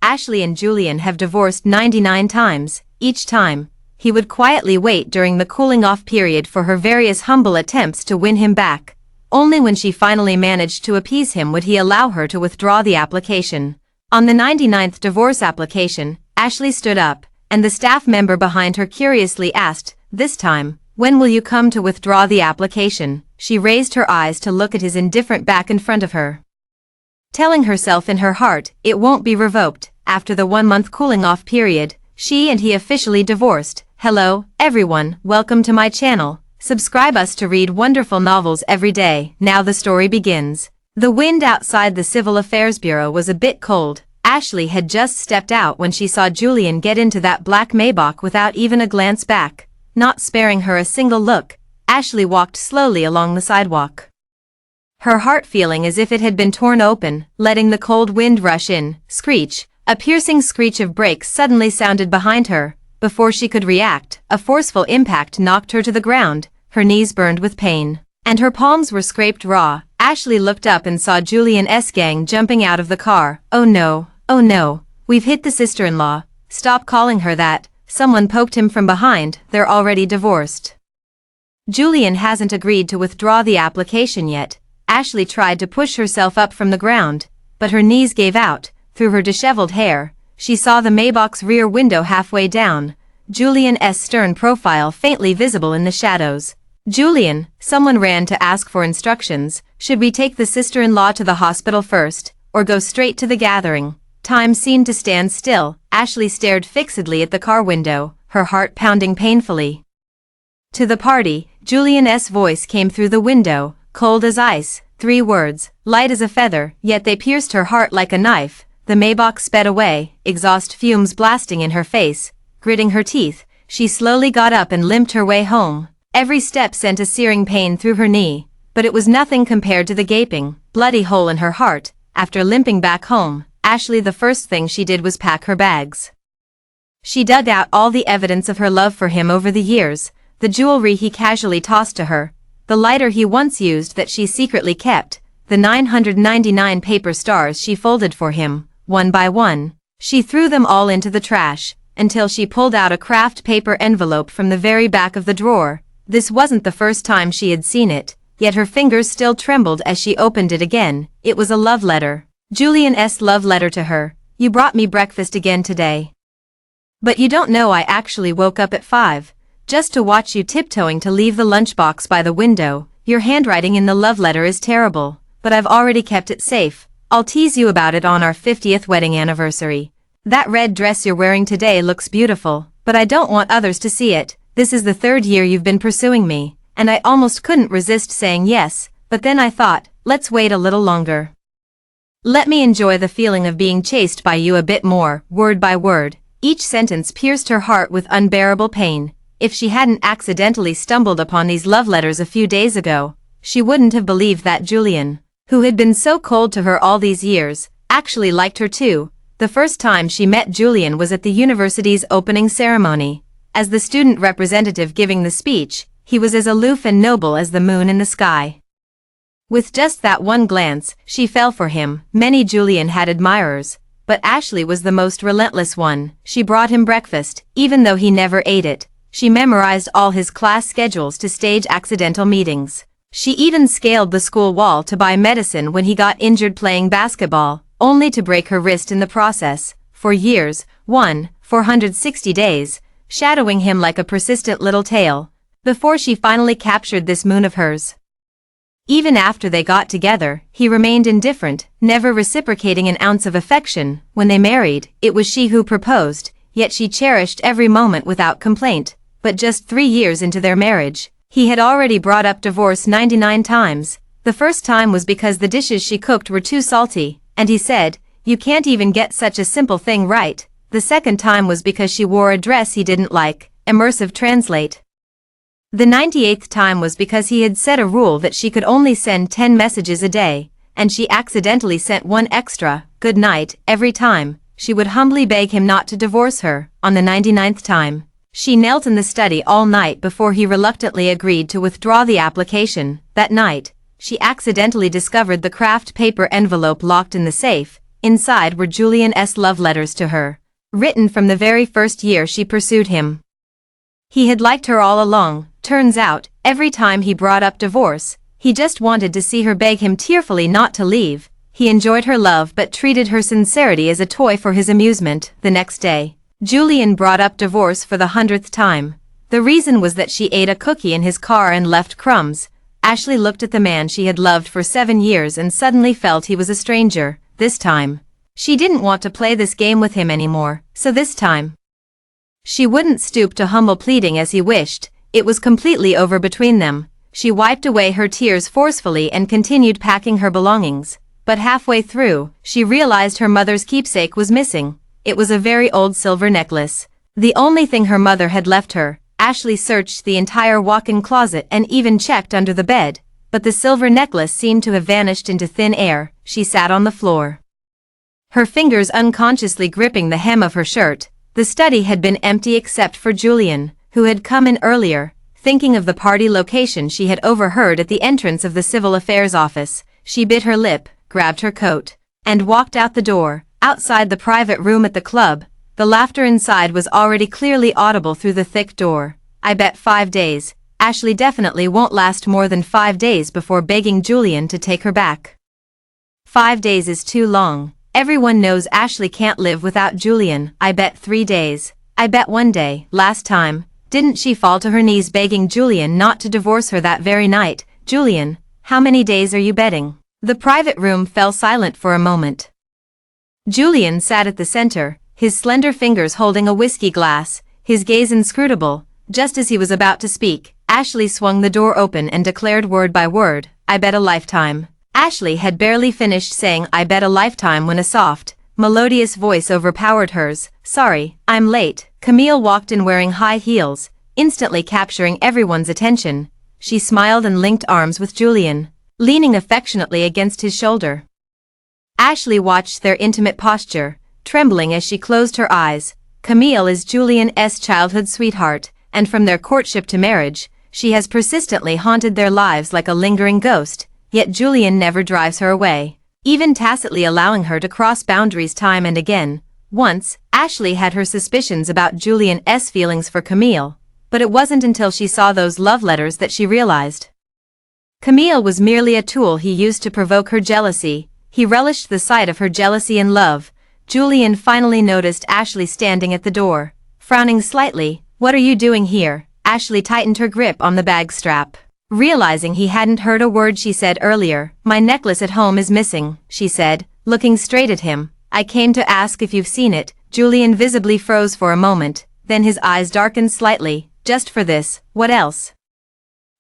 Ashley and Julian have divorced 99 times. Each time, he would quietly wait during the cooling-off period for her various humble attempts to win him back. Only when she finally managed to appease him would he allow her to withdraw the application. On the 99th divorce application, Ashley stood up, and the staff member behind her curiously asked, "This time, when will you come to withdraw the application?" She raised her eyes to look at his indifferent back in front of her, telling herself in her heart, it won't be revoked. After the 1-month cooling-off period, she and he officially divorced. Hello, everyone, welcome to my channel. Subscribe us to read wonderful novels every day. Now the story begins. The wind outside the Civil Affairs Bureau was a bit cold. Ashley had just stepped out when she saw Julian get into that black Maybach without even a glance back. Not sparing her a single look, Ashley walked slowly along the sidewalk, her heart feeling as if it had been torn open, letting the cold wind rush in. Screech. A piercing screech of brakes suddenly sounded behind her. Before she could react, a forceful impact knocked her to the ground. Her knees burned with pain, and her palms were scraped raw. Ashley looked up and saw Julian's gang jumping out of the car. Oh no, we've hit the sister-in-law. Stop calling her that. Someone poked him from behind. They're already divorced. Julian hasn't agreed to withdraw the application yet. Ashley tried to push herself up from the ground, but her knees gave out. Through her disheveled hair, she saw the Maybach's rear window halfway down, Julian's stern profile faintly visible in the shadows. "Julian," someone ran to ask for instructions. "Should we take the sister-in-law to the hospital first, or go straight to the gathering?" Time seemed to stand still. Ashley stared fixedly at the car window, her heart pounding painfully. "To the party," Julian's voice came through the window, cold as ice. 3 words, light as a feather, yet they pierced her heart like a knife. The Maybach sped away, exhaust fumes blasting in her face. Gritting her teeth, she slowly got up and limped her way home. Every step sent a searing pain through her knee, but it was nothing compared to the gaping, bloody hole in her heart. After limping back home, Ashley, the first thing she did was pack her bags. She dug out all the evidence of her love for him over the years, the jewelry he casually tossed to her, the lighter he once used that she secretly kept, the 999 paper stars she folded for him. One by one, she threw them all into the trash, until she pulled out a craft paper envelope from the very back of the drawer. This wasn't the first time she had seen it, yet her fingers still trembled as she opened it again. It was a love letter. Julian's love letter to her. "You brought me breakfast again today. But you don't know I actually woke up at 5, just to watch you tiptoeing to leave the lunchbox by the window. Your handwriting in the love letter is terrible, but I've already kept it safe. I'll tease you about it on our 50th wedding anniversary. That red dress you're wearing today looks beautiful, but I don't want others to see it. This is the 3rd year you've been pursuing me, and I almost couldn't resist saying yes, but then I thought, let's wait a little longer. Let me enjoy the feeling of being chased by you a bit more." Word by word, each sentence pierced her heart with unbearable pain. If she hadn't accidentally stumbled upon these love letters a few days ago, she wouldn't have believed that Julian, who had been so cold to her all these years, actually liked her too. The first time she met Julian was at the university's opening ceremony. As the student representative giving the speech, he was as aloof and noble as the moon in the sky. With just that one glance, she fell for him. Many Julian had admirers, but Ashley was the most relentless one. She brought him breakfast, even though he never ate it. She memorized all his class schedules to stage accidental meetings. She even scaled the school wall to buy medicine when he got injured playing basketball, only to break her wrist in the process. For years, 460 days, shadowing him like a persistent little tail, before she finally captured this moon of hers. Even after they got together, he remained indifferent, never reciprocating an ounce of affection. When they married, it was she who proposed, yet she cherished every moment without complaint. But just 3 years into their marriage, he had already brought up divorce 99 times. The first time was because the dishes she cooked were too salty, and he said, "You can't even get such a simple thing right." The second time was because she wore a dress he didn't like. Immersive translate. The 98th time was because he had set a rule that she could only send 10 messages a day, and she accidentally sent one extra, "good night," every time. She would humbly beg him not to divorce her. On the 99th time, she knelt in the study all night before he reluctantly agreed to withdraw the application. That night, she accidentally discovered the craft paper envelope locked in the safe. Inside were Julian's love letters to her, written from the very first year she pursued him. He had liked her all along. Turns out, every time he brought up divorce, he just wanted to see her beg him tearfully not to leave. He enjoyed her love but treated her sincerity as a toy for his amusement. The next day, Julian brought up divorce for the 100th time. The reason was that she ate a cookie in his car and left crumbs. Ashley looked at the man she had loved for 7 years and suddenly felt he was a stranger. This time, she didn't want to play this game with him anymore, so this time, she wouldn't stoop to humble pleading as he wished. It was completely over between them. She wiped away her tears forcefully and continued packing her belongings. But halfway through, she realized her mother's keepsake was missing. It was a very old silver necklace. The only thing her mother had left her. Ashley searched the entire walk-in closet and even checked under the bed, but the silver necklace seemed to have vanished into thin air. She sat on the floor, her fingers unconsciously gripping the hem of her shirt. The study had been empty except for Julian, who had come in earlier. Thinking of the party location she had overheard at the entrance of the Civil Affairs office, she bit her lip, grabbed her coat, and walked out the door. Outside the private room at the club, the laughter inside was already clearly audible through the thick door. I bet 5 days. Ashley definitely won't last more than 5 days before begging Julian to take her back. 5 days is too long. Everyone knows Ashley can't live without Julian. I bet 3 days. I bet 1 day. Last time, didn't she fall to her knees begging Julian not to divorce her that very night? Julian, how many days are you betting? The private room fell silent for a moment. Julian sat at the center, his slender fingers holding a whiskey glass, his gaze inscrutable. Just as he was about to speak, Ashley swung the door open and declared word by word, I bet a lifetime. Ashley had barely finished saying I bet a lifetime when a soft, melodious voice overpowered hers. Sorry, I'm late. Camille walked in wearing high heels, instantly capturing everyone's attention. She smiled and linked arms with Julian, leaning affectionately against his shoulder. Ashley watched their intimate posture, trembling as she closed her eyes. Camille is Julian's childhood sweetheart, and from their courtship to marriage, she has persistently haunted their lives like a lingering ghost, yet Julian never drives her away, even tacitly allowing her to cross boundaries time and again. Once, Ashley had her suspicions about Julian's feelings for Camille, but it wasn't until she saw those love letters that she realized Camille was merely a tool he used to provoke her jealousy. He relished the sight of her jealousy and love. Julian finally noticed Ashley standing at the door, frowning slightly. What are you doing here? Ashley tightened her grip on the bag strap. Realizing he hadn't heard a word she said earlier, my necklace at home is missing, she said, looking straight at him. I came to ask if you've seen it. Julian visibly froze for a moment, then his eyes darkened slightly. Just for this, what else?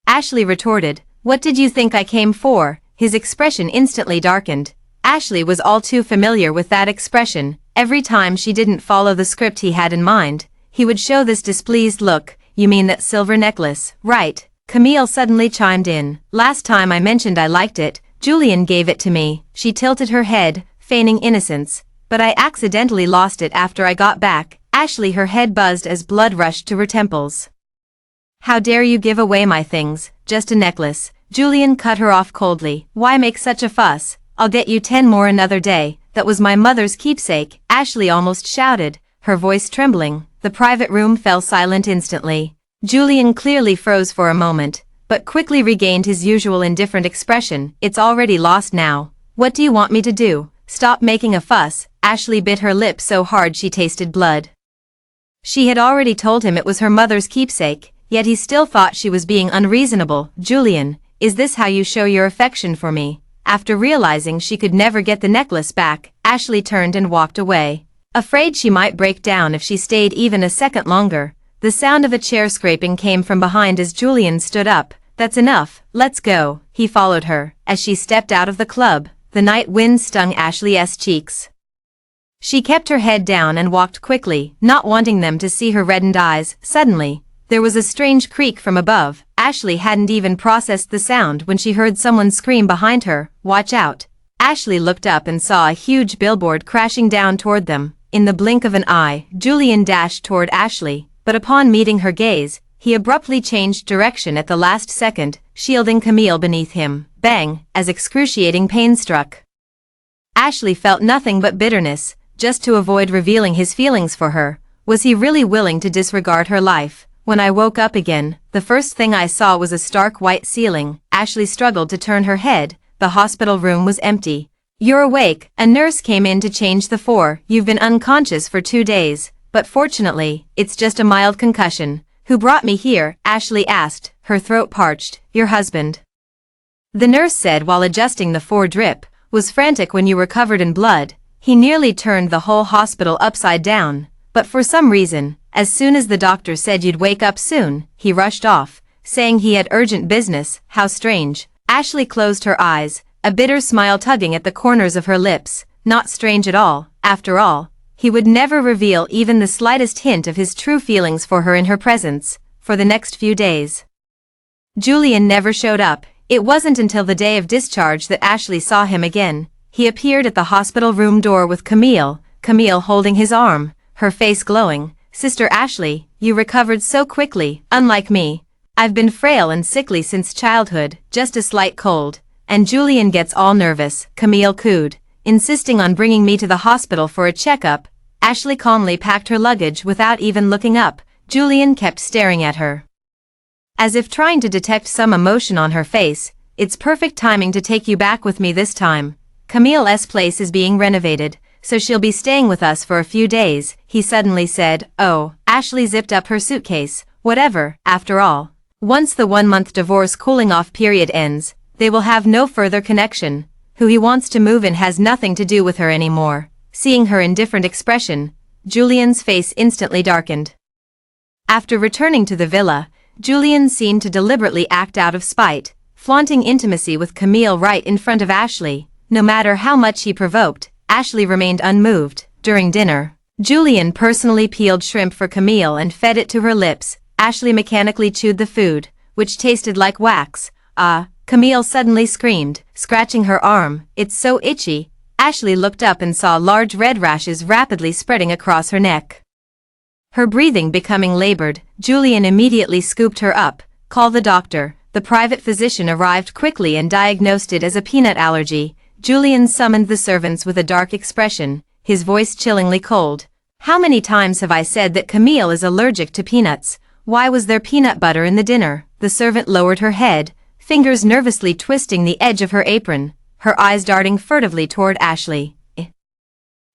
Ashley retorted, what did you think I came for? His expression instantly darkened. Ashley was all too familiar with that expression. Every time she didn't follow the script he had in mind, he would show this displeased look. You mean that silver necklace, right? Camille suddenly chimed in. Last time I mentioned I liked it, Julian gave it to me. She tilted her head, feigning innocence. But I accidentally lost it after I got back. Ashley, her head buzzed as blood rushed to her temples. How dare you give away my things? Just a necklace. Julian cut her off coldly. Why make such a fuss? I'll get you 10 more another day. That was my mother's keepsake, Ashley almost shouted, her voice trembling. The private room fell silent instantly. Julian clearly froze for a moment, but quickly regained his usual indifferent expression. It's already lost now. What do you want me to do? Stop making a fuss. Ashley bit her lip so hard she tasted blood. She had already told him it was her mother's keepsake, yet he still thought she was being unreasonable. Julian, is this how you show your affection for me? After realizing she could never get the necklace back, Ashley turned and walked away, afraid she might break down if she stayed even a second longer. The sound of a chair scraping came from behind as Julian stood up. That's enough, let's go. He followed her. As she stepped out of the club, the night wind stung Ashley's cheeks. She kept her head down and walked quickly, not wanting them to see her reddened eyes. Suddenly, there was a strange creak from above. Ashley hadn't even processed the sound when she heard someone scream behind her, watch out. Ashley looked up and saw a huge billboard crashing down toward them. In the blink of an eye, Julian dashed toward Ashley, but upon meeting her gaze, he abruptly changed direction at the last second, shielding Camille beneath him. Bang, as excruciating pain struck Ashley felt nothing but bitterness, just to avoid revealing his feelings for her. Was he really willing to disregard her life? When I woke up again, the first thing I saw was a stark white ceiling. Ashley struggled to turn her head. The hospital room was empty. You're awake. A nurse came in to change the floor. You've been unconscious for 2 days, but fortunately, it's just a mild concussion. Who brought me here? Ashley asked, her throat parched. Your husband. The nurse said while adjusting the 4-drip, was frantic when you were covered in blood. He nearly turned the whole hospital upside down, but for some reason, as soon as the doctor said you'd wake up soon, he rushed off, saying he had urgent business. How strange. Ashley closed her eyes, a bitter smile tugging at the corners of her lips. Not strange at all. After all, he would never reveal even the slightest hint of his true feelings for her in her presence. For the next few days, Julian never showed up. It wasn't until the day of discharge that Ashley saw him again. He appeared at the hospital room door with Camille holding his arm, her face glowing. Sister Ashley, you recovered so quickly. Unlike me, I've been frail and sickly since childhood, just a slight cold. And Julian gets all nervous, Camille cooed, insisting on bringing me to the hospital for a checkup. Ashley calmly packed her luggage without even looking up. Julian kept staring at her, as if trying to detect some emotion on her face. It's perfect timing to take you back with me this time. Camille's place is being renovated, so she'll be staying with us for a few days, he suddenly said. Oh, Ashley zipped up her suitcase. Whatever, after all. Once the 1-month divorce cooling-off period ends, they will have no further connection. Who he wants to move in has nothing to do with her anymore. Seeing her indifferent expression, Julian's face instantly darkened. After returning to the villa, Julian seemed to deliberately act out of spite, flaunting intimacy with Camille right in front of Ashley. No matter how much he provoked, Ashley remained unmoved. During dinner, Julian personally peeled shrimp for Camille and fed it to her lips. Ashley mechanically chewed the food, which tasted like wax. Ah, Camille suddenly screamed, scratching her arm. It's so itchy. Ashley looked up and saw large red rashes rapidly spreading across her neck. Her breathing becoming labored, Julian immediately scooped her up. Call the doctor. The private physician arrived quickly and diagnosed it as a peanut allergy. Julian summoned the servants with a dark expression, his voice chillingly cold. How many times have I said that Camille is allergic to peanuts? Why was there peanut butter in the dinner? The servant lowered her head, fingers nervously twisting the edge of her apron, her eyes darting furtively toward Ashley.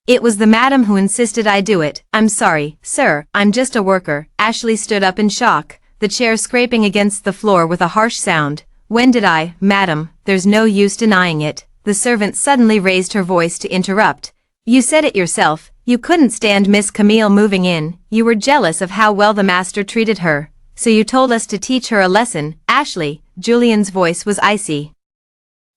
It was the madam who insisted I do it. I'm sorry, sir, I'm just a worker. Ashley stood up in shock, the chair scraping against the floor with a harsh sound. When did I? Madam, there's no use denying it. The servant suddenly raised her voice to interrupt. You said it yourself, you couldn't stand Miss Camille moving in. You were jealous of how well the master treated her, so you told us to teach her a lesson. Ashley, Julian's voice was icy,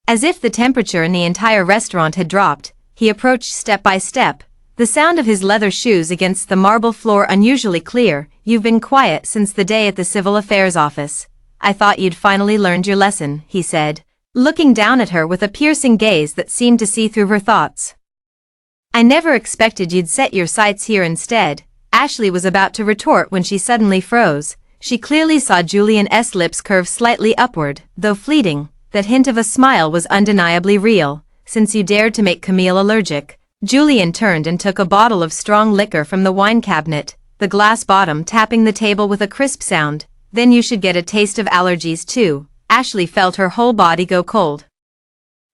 as if the temperature in the entire restaurant had dropped. He approached step by step, the sound of his leather shoes against the marble floor unusually clear. You've been quiet since the day at the Civil Affairs office. I thought you'd finally learned your lesson, he said, looking down at her with a piercing gaze that seemed to see through her thoughts. I never expected you'd set your sights here instead. Ashley was about to retort when she suddenly froze. She clearly saw Julian's lips curve slightly upward, though fleeting. That hint of a smile was undeniably real. Since you dared to make Camille allergic. Julian turned and took a bottle of strong liquor from the wine cabinet, the glass bottom tapping the table with a crisp sound. Then you should get a taste of allergies too. Ashley felt her whole body go cold,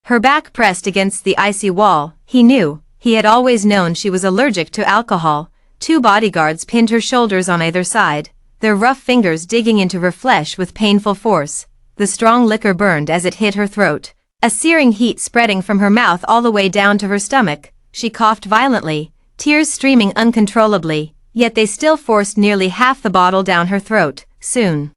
her back pressed against the icy wall. He had always known she was allergic to alcohol. 2 bodyguards pinned her shoulders on either side, their rough fingers digging into her flesh with painful force. The strong liquor burned as it hit her throat, a searing heat spreading from her mouth all the way down to her stomach. She coughed violently, tears streaming uncontrollably, yet they still forced nearly half the bottle down her throat. Soon,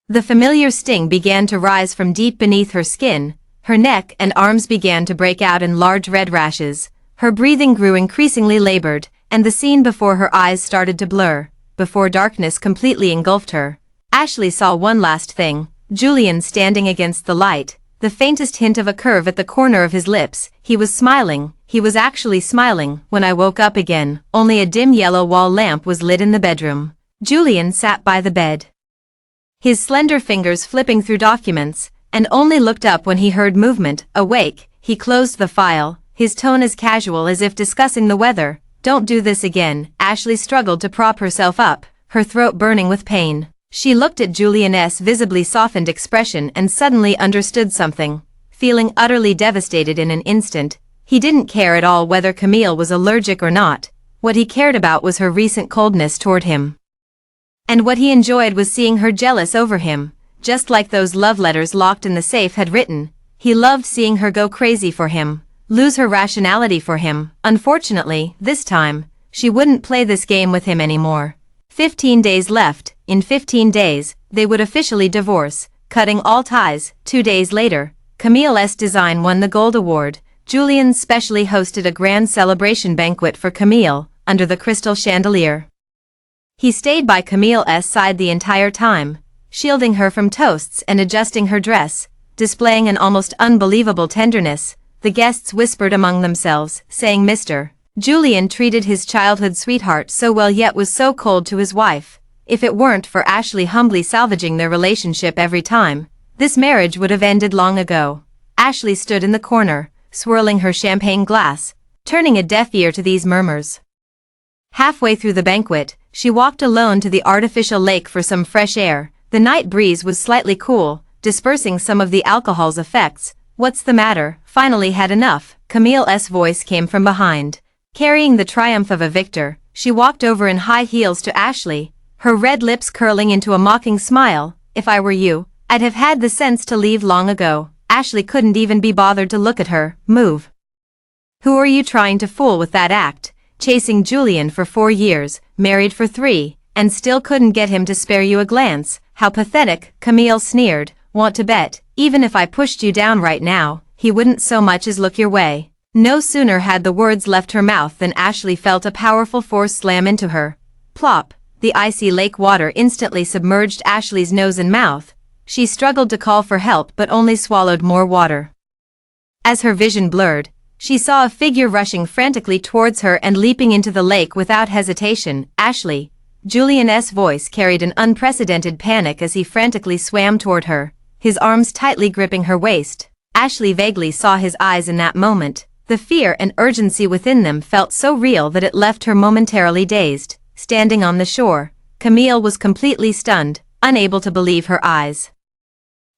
the familiar sting began to rise from deep beneath her skin. Her neck and arms began to break out in large red rashes. Her breathing grew increasingly labored, and the scene before her eyes started to blur. Before darkness completely engulfed her, Ashley saw one last thing. Julian standing against the light, the faintest hint of a curve at the corner of his lips. He was smiling. He was actually smiling. When I woke up again, only a dim yellow wall lamp was lit in the bedroom. Julian sat by the bed, his slender fingers flipping through documents, and only looked up when he heard movement. Awake, he closed the file, his tone as casual as if discussing the weather. "Don't do this again." Ashley struggled to prop herself up, her throat burning with pain. She looked at Julian's visibly softened expression and suddenly understood something. Feeling utterly devastated in an instant, he didn't care at all whether Camille was allergic or not. What he cared about was her recent coldness toward him. And what he enjoyed was seeing her jealous over him, just like those love letters locked in the safe had written. He loved seeing her go crazy for him, lose her rationality for him. Unfortunately, this time, she wouldn't play this game with him anymore. 15 days left. In 15 days, they would officially divorce, cutting all ties. 2 days later, Camille's design won the Gold Award. Julian specially hosted a grand celebration banquet for Camille, under the crystal chandelier. He stayed by Camille's side the entire time, shielding her from toasts and adjusting her dress, displaying an almost unbelievable tenderness. The guests whispered among themselves, saying Mr. Julian treated his childhood sweetheart so well yet was so cold to his wife. If it weren't for Ashley humbly salvaging their relationship every time, this marriage would have ended long ago. Ashley stood in the corner, swirling her champagne glass, turning a deaf ear to these murmurs. Halfway through the banquet, she walked alone to the artificial lake for some fresh air. The night breeze was slightly cool, dispersing some of the alcohol's effects. "What's the matter? Finally had enough?" Camille's voice came from behind. Carrying the triumph of a victor, she walked over in high heels to Ashley, her red lips curling into a mocking smile. "If I were you, I'd have had the sense to leave long ago." Ashley couldn't even be bothered to look at her. "Move. Who are you trying to fool with that act? Chasing Julian for 4 years, married for 3, and still couldn't get him to spare you a glance. How pathetic." Camille sneered. "Want to bet, even if I pushed you down right now, he wouldn't so much as look your way." No sooner had the words left her mouth than Ashley felt a powerful force slam into her. Plop. The icy lake water instantly submerged Ashley's nose and mouth. She struggled to call for help but only swallowed more water. As her vision blurred, she saw a figure rushing frantically towards her and leaping into the lake without hesitation. "Ashley." Julian's voice carried an unprecedented panic as he frantically swam toward her, his arms tightly gripping her waist. Ashley vaguely saw his eyes in that moment. The fear and urgency within them felt so real that it left her momentarily dazed. Standing on the shore, Camille was completely stunned, unable to believe her eyes.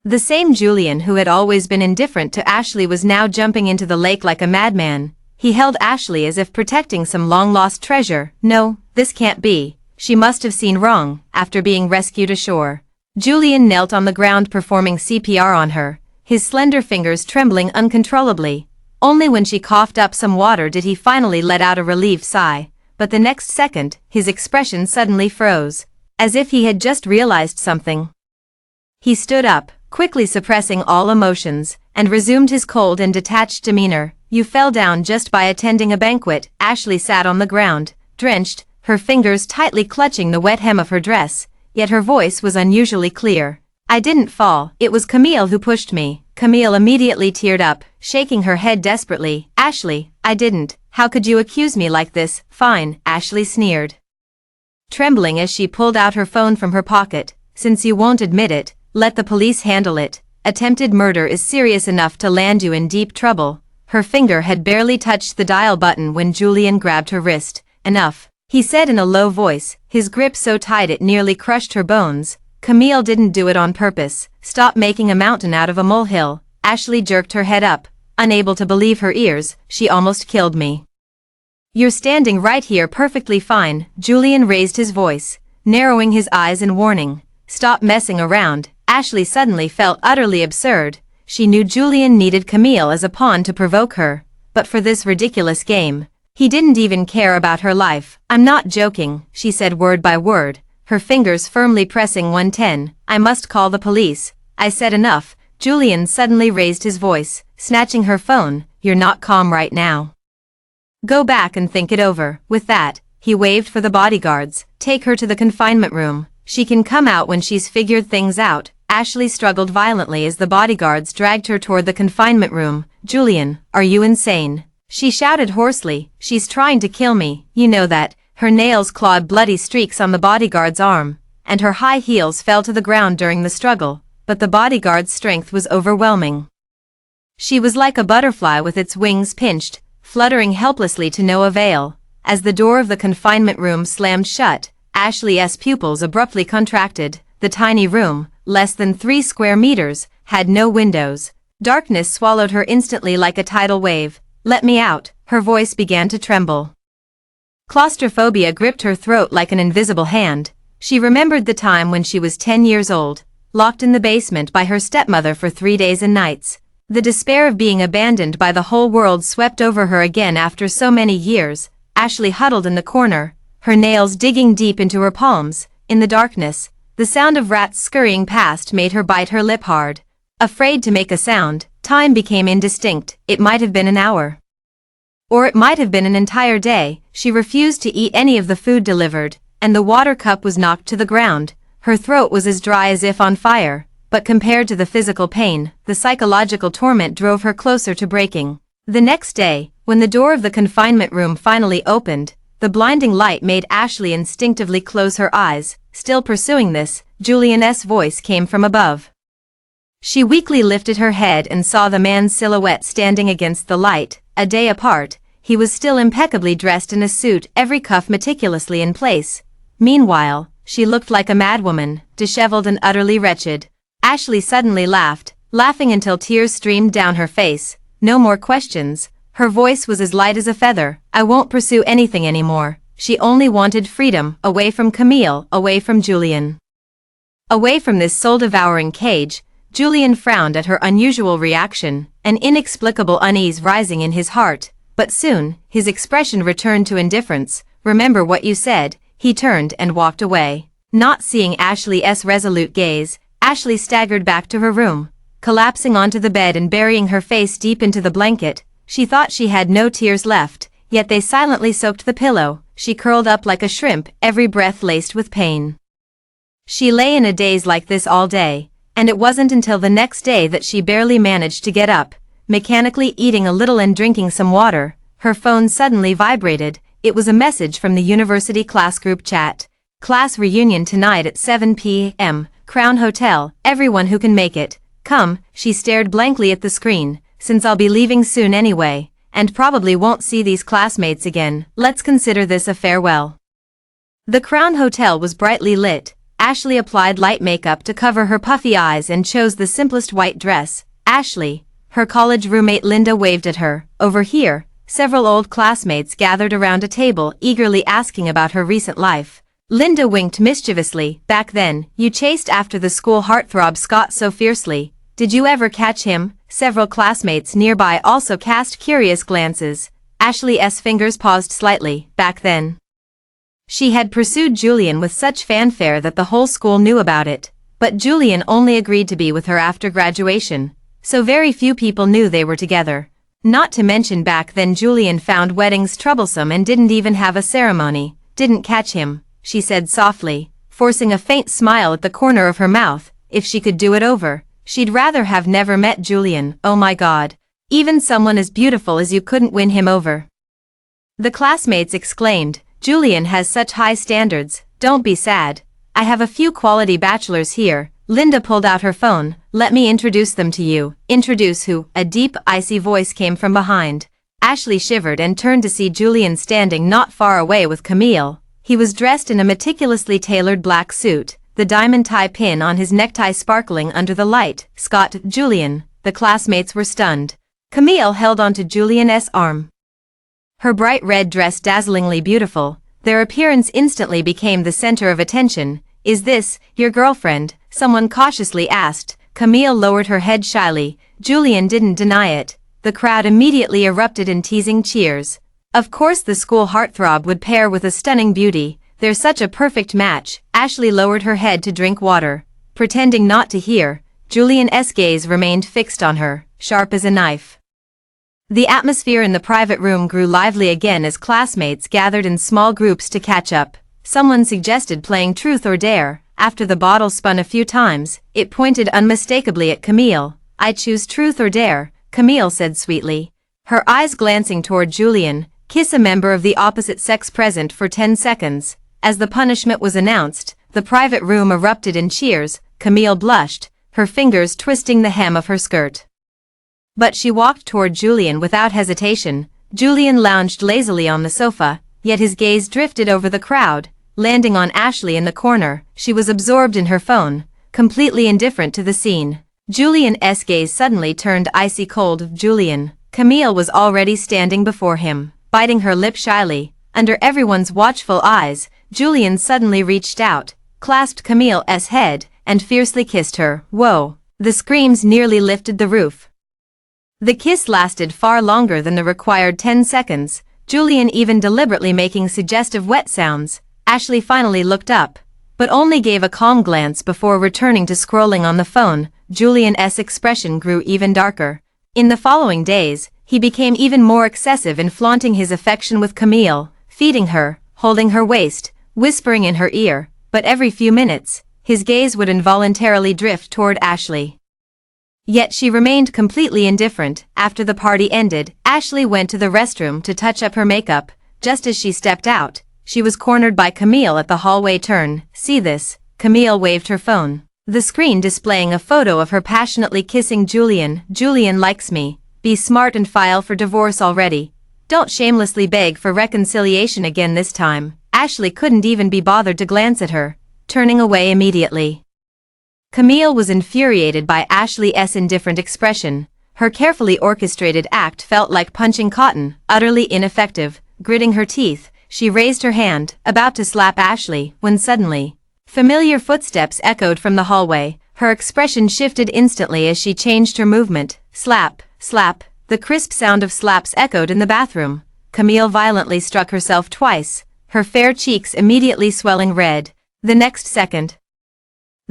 The same Julian who had always been indifferent to Ashley was now jumping into the lake like a madman. He held Ashley as if protecting some long-lost treasure. "No, this can't be. She must have seen wrong." After being rescued ashore, Julian knelt on the ground performing CPR on her, his slender fingers trembling uncontrollably. Only when she coughed up some water did he finally let out a relieved sigh, but the next second, his expression suddenly froze, as if he had just realized something. He stood up, quickly suppressing all emotions, and resumed his cold and detached demeanor. "You fell down just by attending a banquet." Ashley sat on the ground, drenched, her fingers tightly clutching the wet hem of her dress, yet her voice was unusually clear. "I didn't fall. It was Camille who pushed me." Camille immediately teared up, shaking her head desperately. "Ashley, I didn't. How could you accuse me like this?" "Fine," Ashley sneered, trembling as she pulled out her phone from her pocket. "Since you won't admit it, let the police handle it. Attempted murder is serious enough to land you in deep trouble." Her finger had barely touched the dial button when Julian grabbed her wrist. "Enough," he said in a low voice, his grip so tight it nearly crushed her bones. "Camille didn't do it on purpose. Stop making a mountain out of a molehill." Ashley jerked her head up, unable to believe her ears. "She almost killed me. You're standing right here perfectly fine." Julian raised his voice, narrowing his eyes in warning. "Stop messing around." Ashley suddenly felt utterly absurd. She knew Julian needed Camille as a pawn to provoke her, but for this ridiculous game, he didn't even care about her life. "I'm not joking," she said word by word, her fingers firmly pressing 110. "I must call the police." "I said enough." Julian suddenly raised his voice, snatching her phone. "You're not calm right now. Go back and think it over." With that, he waved for the bodyguards. "Take her to the confinement room. She can come out when she's figured things out." Ashley struggled violently as the bodyguards dragged her toward the confinement room. "Julian, are you insane?" she shouted hoarsely. "She's trying to kill me, you know that." Her nails clawed bloody streaks on the bodyguard's arm, and her high heels fell to the ground during the struggle, but the bodyguard's strength was overwhelming. She was like a butterfly with its wings pinched, fluttering helplessly to no avail. As the door of the confinement room slammed shut, Ashley's pupils abruptly contracted. The tiny room, less than 3 square meters, had no windows. Darkness swallowed her instantly like a tidal wave. "Let me out," her voice began to tremble. Claustrophobia gripped her throat like an invisible hand. She remembered the time when she was 10 years old, locked in the basement by her stepmother for 3 days and nights. The despair of being abandoned by the whole world swept over her again after so many years. Ashley huddled in the corner, her nails digging deep into her palms. In the darkness, the sound of rats scurrying past made her bite her lip hard. Afraid to make a sound, time became indistinct. It might have been an hour. Or it might have been an entire day. She refused to eat any of the food delivered, and the water cup was knocked to the ground. Her throat was as dry as if on fire, but compared to the physical pain, the psychological torment drove her closer to breaking. The next day, when the door of the confinement room finally opened, the blinding light made Ashley instinctively close her eyes. Still pursuing this, Julian's voice came from above. She weakly lifted her head and saw the man's silhouette standing against the light. A day apart, he was still impeccably dressed in a suit, every cuff meticulously in place. Meanwhile, she looked like a madwoman, disheveled and utterly wretched. Ashley suddenly laughed, laughing until tears streamed down her face. No more questions. Her voice was as light as a feather. "I won't pursue anything anymore." She only wanted freedom, away from Camille, away from Julian. Away from this soul-devouring cage. Julian frowned at her unusual reaction, an inexplicable unease rising in his heart, but soon, his expression returned to indifference. "Remember what you said." He turned and walked away. Not seeing Ashley's resolute gaze, Ashley staggered back to her room. Collapsing onto the bed and burying her face deep into the blanket, she thought she had no tears left, yet they silently soaked the pillow. She curled up like a shrimp, every breath laced with pain. She lay in a daze like this all day, and it wasn't until the next day that she barely managed to get up. Mechanically eating a little and drinking some water, her phone suddenly vibrated. It was a message from the university class group chat. "Class reunion tonight at 7 p.m., Crown Hotel, everyone who can make it, come." She stared blankly at the screen. "Since I'll be leaving soon anyway, and probably won't see these classmates again, let's consider this a farewell." The Crown Hotel was brightly lit. Ashley applied light makeup to cover her puffy eyes and chose the simplest white dress. "Ashley." Her college roommate Linda waved at her. Over here, several old classmates gathered around a table eagerly asking about her recent life. Linda winked mischievously. "Back then, you chased after the school heartthrob Scott so fiercely. Did you ever catch him?" Several classmates nearby also cast curious glances. Ashley's fingers paused slightly. "Back then." She had pursued Julian with such fanfare that the whole school knew about it, but Julian only agreed to be with her after graduation, so very few people knew they were together. Not to mention back then Julian found weddings troublesome and didn't even have a ceremony. "Didn't catch him," she said softly, forcing a faint smile at the corner of her mouth. If she could do it over, she'd rather have never met Julian. "Oh my God. Even someone as beautiful as you couldn't win him over." The classmates exclaimed. "Julian has such high standards. Don't be sad. I have a few quality bachelors here." Linda pulled out her phone. "Let me introduce them to you." "Introduce who?" A deep, icy voice came from behind. Ashley shivered and turned to see Julian standing not far away with Camille. He was dressed in a meticulously tailored black suit, the diamond tie pin on his necktie sparkling under the light. "Scott." "Julian." The classmates were stunned. Camille held onto Julian's arm. Her bright red dress dazzlingly beautiful, their appearance instantly became the center of attention. "Is this your girlfriend?" someone cautiously asked. Camille lowered her head shyly. Julian didn't deny it. The crowd immediately erupted in teasing cheers. Of course the school heartthrob would pair with a stunning beauty. They're such a perfect match. Ashley lowered her head to drink water. Pretending not to hear, Julian's gaze remained fixed on her, sharp as a knife. The atmosphere in the private room grew lively again as classmates gathered in small groups to catch up. Someone suggested playing Truth or Dare. After the bottle spun a few times, it pointed unmistakably at Camille. "I choose Truth or Dare," Camille said sweetly, her eyes glancing toward Julian. "Kiss a member of the opposite sex present for 10 seconds. As the punishment was announced, the private room erupted in cheers. Camille blushed, her fingers twisting the hem of her skirt. But she walked toward Julian without hesitation. Julian lounged lazily on the sofa, yet his gaze drifted over the crowd, landing on Ashley in the corner. She was absorbed in her phone, completely indifferent to the scene. Julian's gaze suddenly turned icy cold. Julian. Camille was already standing before him, biting her lip shyly. Under everyone's watchful eyes, Julian suddenly reached out, clasped Camille's head, and fiercely kissed her. Whoa! The screams nearly lifted the roof. The kiss lasted far longer than the required 10 seconds, Julian even deliberately making suggestive wet sounds. Ashley finally looked up, but only gave a calm glance before returning to scrolling on the phone. Julian's expression grew even darker. In the following days, he became even more excessive in flaunting his affection with Camille, feeding her, holding her waist, whispering in her ear, but every few minutes, his gaze would involuntarily drift toward Ashley. Yet she remained completely indifferent. After the party ended, Ashley went to the restroom to touch up her makeup. Just as she stepped out, she was cornered by Camille at the hallway turn. See this? Camille waved her phone, the screen displaying a photo of her passionately kissing Julian. Julian likes me. Be smart and file for divorce already. Don't shamelessly beg for reconciliation again this time. Ashley couldn't even be bothered to glance at her, turning away immediately. Camille was infuriated by Ashley's indifferent expression. Her carefully orchestrated act felt like punching cotton, utterly ineffective. Gritting her teeth, she raised her hand, about to slap Ashley, when suddenly, familiar footsteps echoed from the hallway. Her expression shifted instantly as she changed her movement. Slap, slap. The crisp sound of slaps echoed in the bathroom. Camille violently struck herself twice, her fair cheeks immediately swelling red. The next second,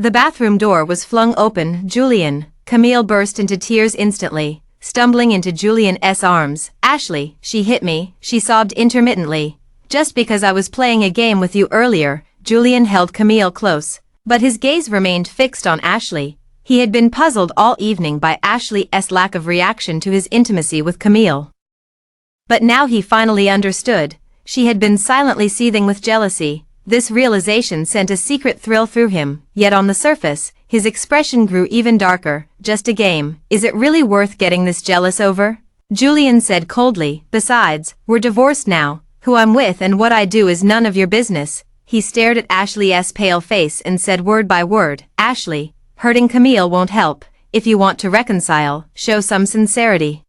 the bathroom door was flung open. Julian. Camille burst into tears instantly, stumbling into Julian's arms. Ashley, she hit me, she sobbed intermittently. Just because I was playing a game with you earlier. Julian held Camille close, but his gaze remained fixed on Ashley. He had been puzzled all evening by Ashley's lack of reaction to his intimacy with Camille. But now he finally understood. She had been silently seething with jealousy. This realization sent a secret thrill through him, yet on the surface, his expression grew even darker. Just a game. Is it really worth getting this jealous over? Julian said coldly. Besides, we're divorced now. Who I'm with and what I do is none of your business. He stared at Ashley's pale face and said word by word, Ashley, hurting Camille won't help. If you want to reconcile, show some sincerity.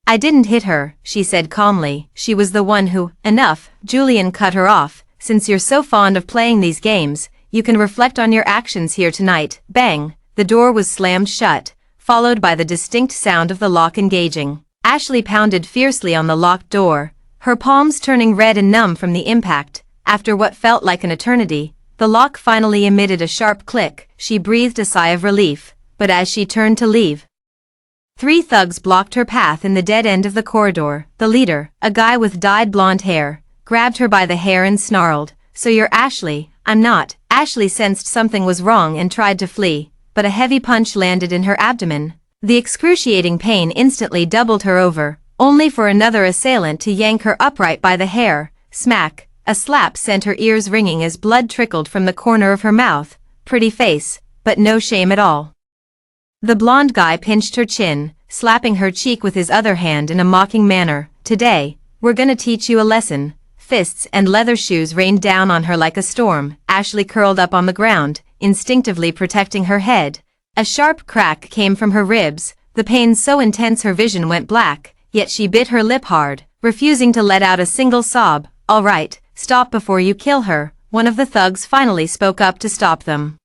I didn't hit her, she said calmly. She was the one who. Enough. Julian cut her off. Since you're so fond of playing these games, you can reflect on your actions here tonight. Bang! The door was slammed shut, followed by the distinct sound of the lock engaging. Ashley pounded fiercely on the locked door, her palms turning red and numb from the impact. After what felt like an eternity, the lock finally emitted a sharp click. She breathed a sigh of relief, but as she turned to leave, 3 thugs blocked her path in the dead end of the corridor. The leader, a guy with dyed blonde hair, grabbed her by the hair and snarled, So you're Ashley? I'm not. Ashley sensed something was wrong and tried to flee, but a heavy punch landed in her abdomen. The excruciating pain instantly doubled her over, only for another assailant to yank her upright by the hair. Smack! A slap sent her ears ringing as blood trickled from the corner of her mouth. Pretty face, but no shame at all. The blonde guy pinched her chin, slapping her cheek with his other hand in a mocking manner. Today, we're gonna teach you a lesson. Fists and leather shoes rained down on her like a storm. Ashley curled up on the ground, instinctively protecting her head. A sharp crack came from her ribs, the pain so intense her vision went black, yet she bit her lip hard, refusing to let out a single sob. All right, stop before you kill her. One of the thugs finally spoke up to stop them.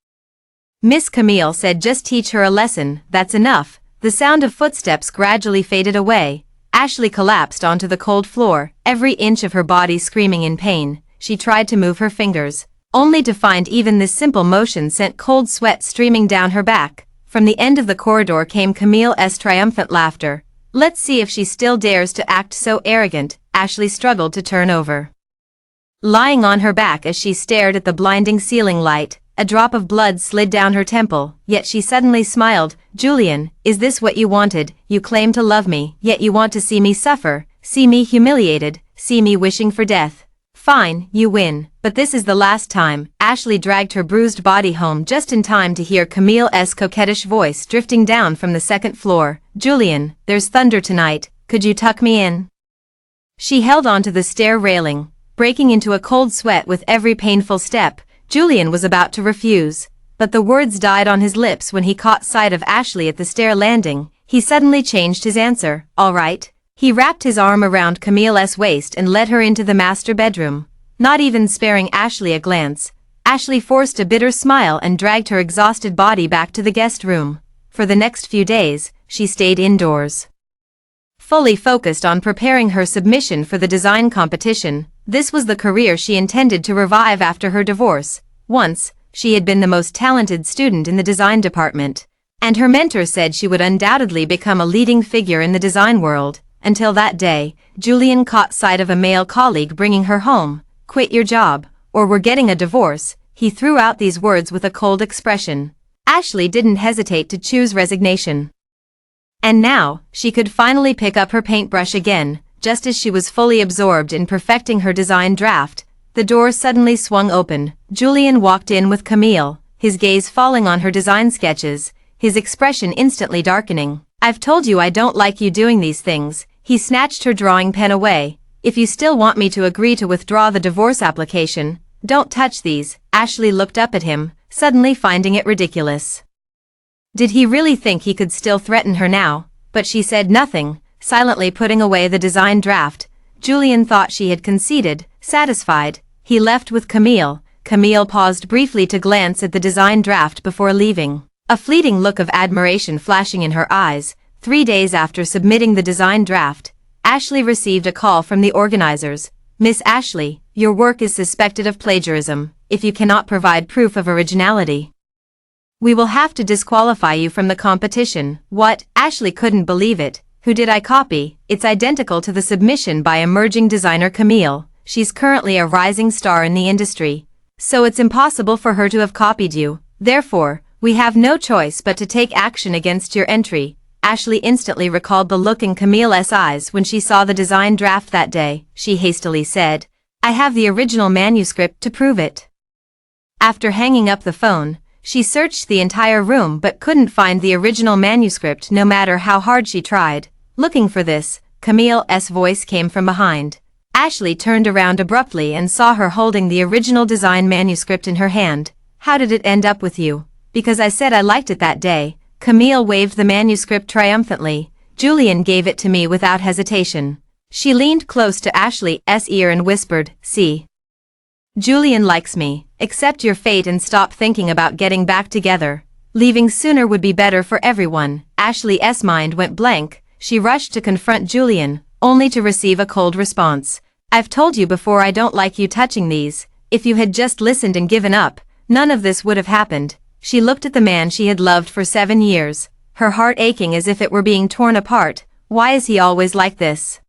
Miss Camille said just teach her a lesson, that's enough. The sound of footsteps gradually faded away. Ashley collapsed onto the cold floor, every inch of her body screaming in pain. She tried to move her fingers, only to find even this simple motion sent cold sweat streaming down her back. From the end of the corridor came Camille's triumphant laughter. Let's see if she still dares to act so arrogant. Ashley struggled to turn over, lying on her back as she stared at the blinding ceiling light. A drop of blood slid down her temple, yet she suddenly smiled. Julian, is this what you wanted? You claim to love me, yet you want to see me suffer, see me humiliated, see me wishing for death. Fine, you win, but this is the last time. Ashley dragged her bruised body home just in time to hear Camille's coquettish voice drifting down from the second floor. Julian, there's thunder tonight, could you tuck me in? She held onto the stair railing, breaking into a cold sweat with every painful step. Julian was about to refuse, but the words died on his lips when he caught sight of Ashley at the stair landing. He suddenly changed his answer. All right. He wrapped his arm around Camille's waist and led her into the master bedroom, not even sparing Ashley a glance. Ashley forced a bitter smile and dragged her exhausted body back to the guest room. For the next few days, she stayed indoors, fully focused on preparing her submission for the design competition. This was the career she intended to revive after her divorce. Once, she had been the most talented student in the design department, and her mentor said she would undoubtedly become a leading figure in the design world. Until that day, Julian caught sight of a male colleague bringing her home. Quit your job, or we're getting a divorce. He threw out these words with a cold expression. Ashley didn't hesitate to choose resignation. And now, she could finally pick up her paintbrush again. Just as she was fully absorbed in perfecting her design draft, the door suddenly swung open. Julian walked in with Camille, his gaze falling on her design sketches, his expression instantly darkening. I've told you I don't like you doing these things. He snatched her drawing pen away. If you still want me to agree to withdraw the divorce application, don't touch these. Ashley looked up at him, suddenly finding it ridiculous. Did he really think he could still threaten her now? But she said nothing, silently putting away the design draft. Julian thought she had conceded. Satisfied, he left with Camille. Camille paused briefly to glance at the design draft before leaving, a fleeting look of admiration flashing in her eyes. 3 days after submitting the design draft, Ashley received a call from the organizers. Miss Ashley, your work is suspected of plagiarism. If you cannot provide proof of originality, we will have to disqualify you from the competition. What? Ashley couldn't believe it. Who did I copy? It's identical to the submission by emerging designer Camille. She's currently a rising star in the industry, so it's impossible for her to have copied you. Therefore, we have no choice but to take action against your entry. Ashley instantly recalled the look in Camille's eyes when she saw the design draft that day. She hastily said, I have the original manuscript to prove it. After hanging up the phone, she searched the entire room but couldn't find the original manuscript no matter how hard she tried. Looking for this, Camille's voice came from behind. Ashley turned around abruptly and saw her holding the original design manuscript in her hand. How did it end up with you? Because I said I liked it that day. Camille waved the manuscript triumphantly. Julian gave it to me without hesitation. She leaned close to Ashley's ear and whispered, see? Julian likes me. Accept your fate and stop thinking about getting back together. Leaving sooner would be better for everyone. Ashley's mind went blank. She rushed to confront Julian, only to receive a cold response. I've told you before I don't like you touching these. If you had just listened and given up, none of this would have happened. She looked at the man she had loved for 7 years, her heart aching as if it were being torn apart. Why is he always like this?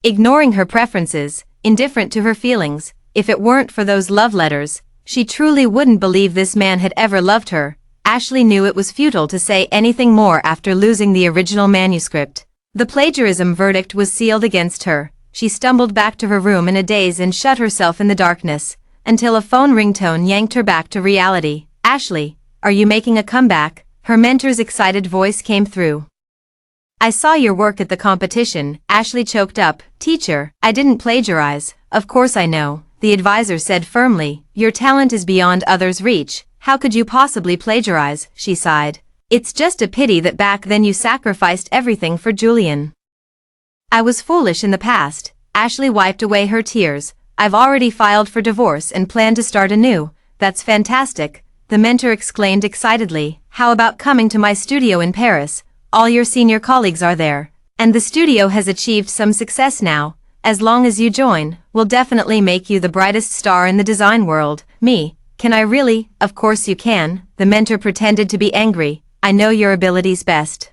Ignoring her preferences, indifferent to her feelings. If it weren't for those love letters, she truly wouldn't believe this man had ever loved her. Ashley knew it was futile to say anything more after losing the original manuscript. The plagiarism verdict was sealed against her. She stumbled back to her room in a daze and shut herself in the darkness, until a phone ringtone yanked her back to reality. Ashley, are you making a comeback? Her mentor's excited voice came through. I saw your work at the competition. Ashley choked up. Teacher, I didn't plagiarize. Of course I know, the advisor said firmly. Your talent is beyond others' reach. How could you possibly plagiarize? She sighed. It's just a pity that back then you sacrificed everything for Julian. I was foolish in the past. Ashley wiped away her tears. I've already filed for divorce and plan to start anew. That's fantastic, the mentor exclaimed excitedly. How about coming to my studio in Paris? All your senior colleagues are there, and the studio has achieved some success now. As long as you join, we'll definitely make you the brightest star in the design world. Me? Can I really? Of course you can. The mentor pretended to be angry. I know your abilities best.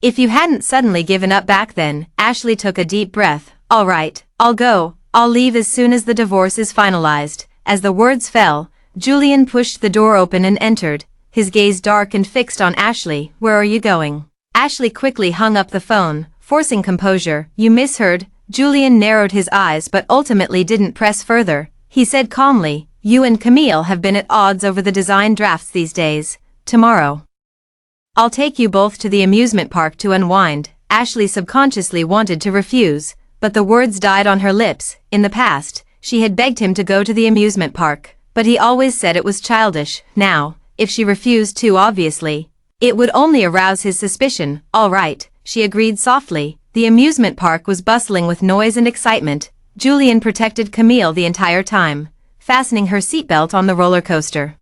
If you hadn't suddenly given up back then. Ashley took a deep breath. All right, I'll go. I'll leave as soon as the divorce is finalized. As the words fell, Julian pushed the door open and entered, his gaze dark and fixed on Ashley. Where are you going? Ashley quickly hung up the phone, forcing composure. You misheard. Julian narrowed his eyes but ultimately didn't press further. He said calmly, you and Camille have been at odds over the design drafts these days. Tomorrow, I'll take you both to the amusement park to unwind. Ashley subconsciously wanted to refuse, but the words died on her lips. In the past, she had begged him to go to the amusement park, but he always said it was childish. Now, if she refused too obviously, it would only arouse his suspicion. All right, she agreed softly. The amusement park was bustling with noise and excitement. Julian protected Camille the entire time, fastening her seatbelt on the roller coaster,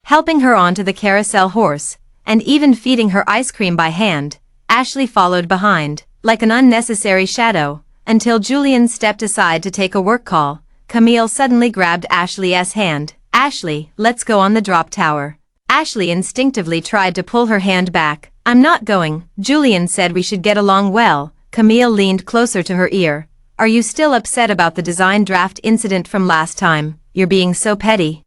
helping her onto the carousel horse, and even feeding her ice cream by hand. Ashley followed behind, like an unnecessary shadow, until Julian stepped aside to take a work call. Camille suddenly grabbed Ashley's hand. "Ashley, let's go on the drop tower." Ashley instinctively tried to pull her hand back. "I'm not going." Julian said we should get along well. Camille leaned closer to her ear. "Are you still upset about the design draft incident from last time? You're being so petty."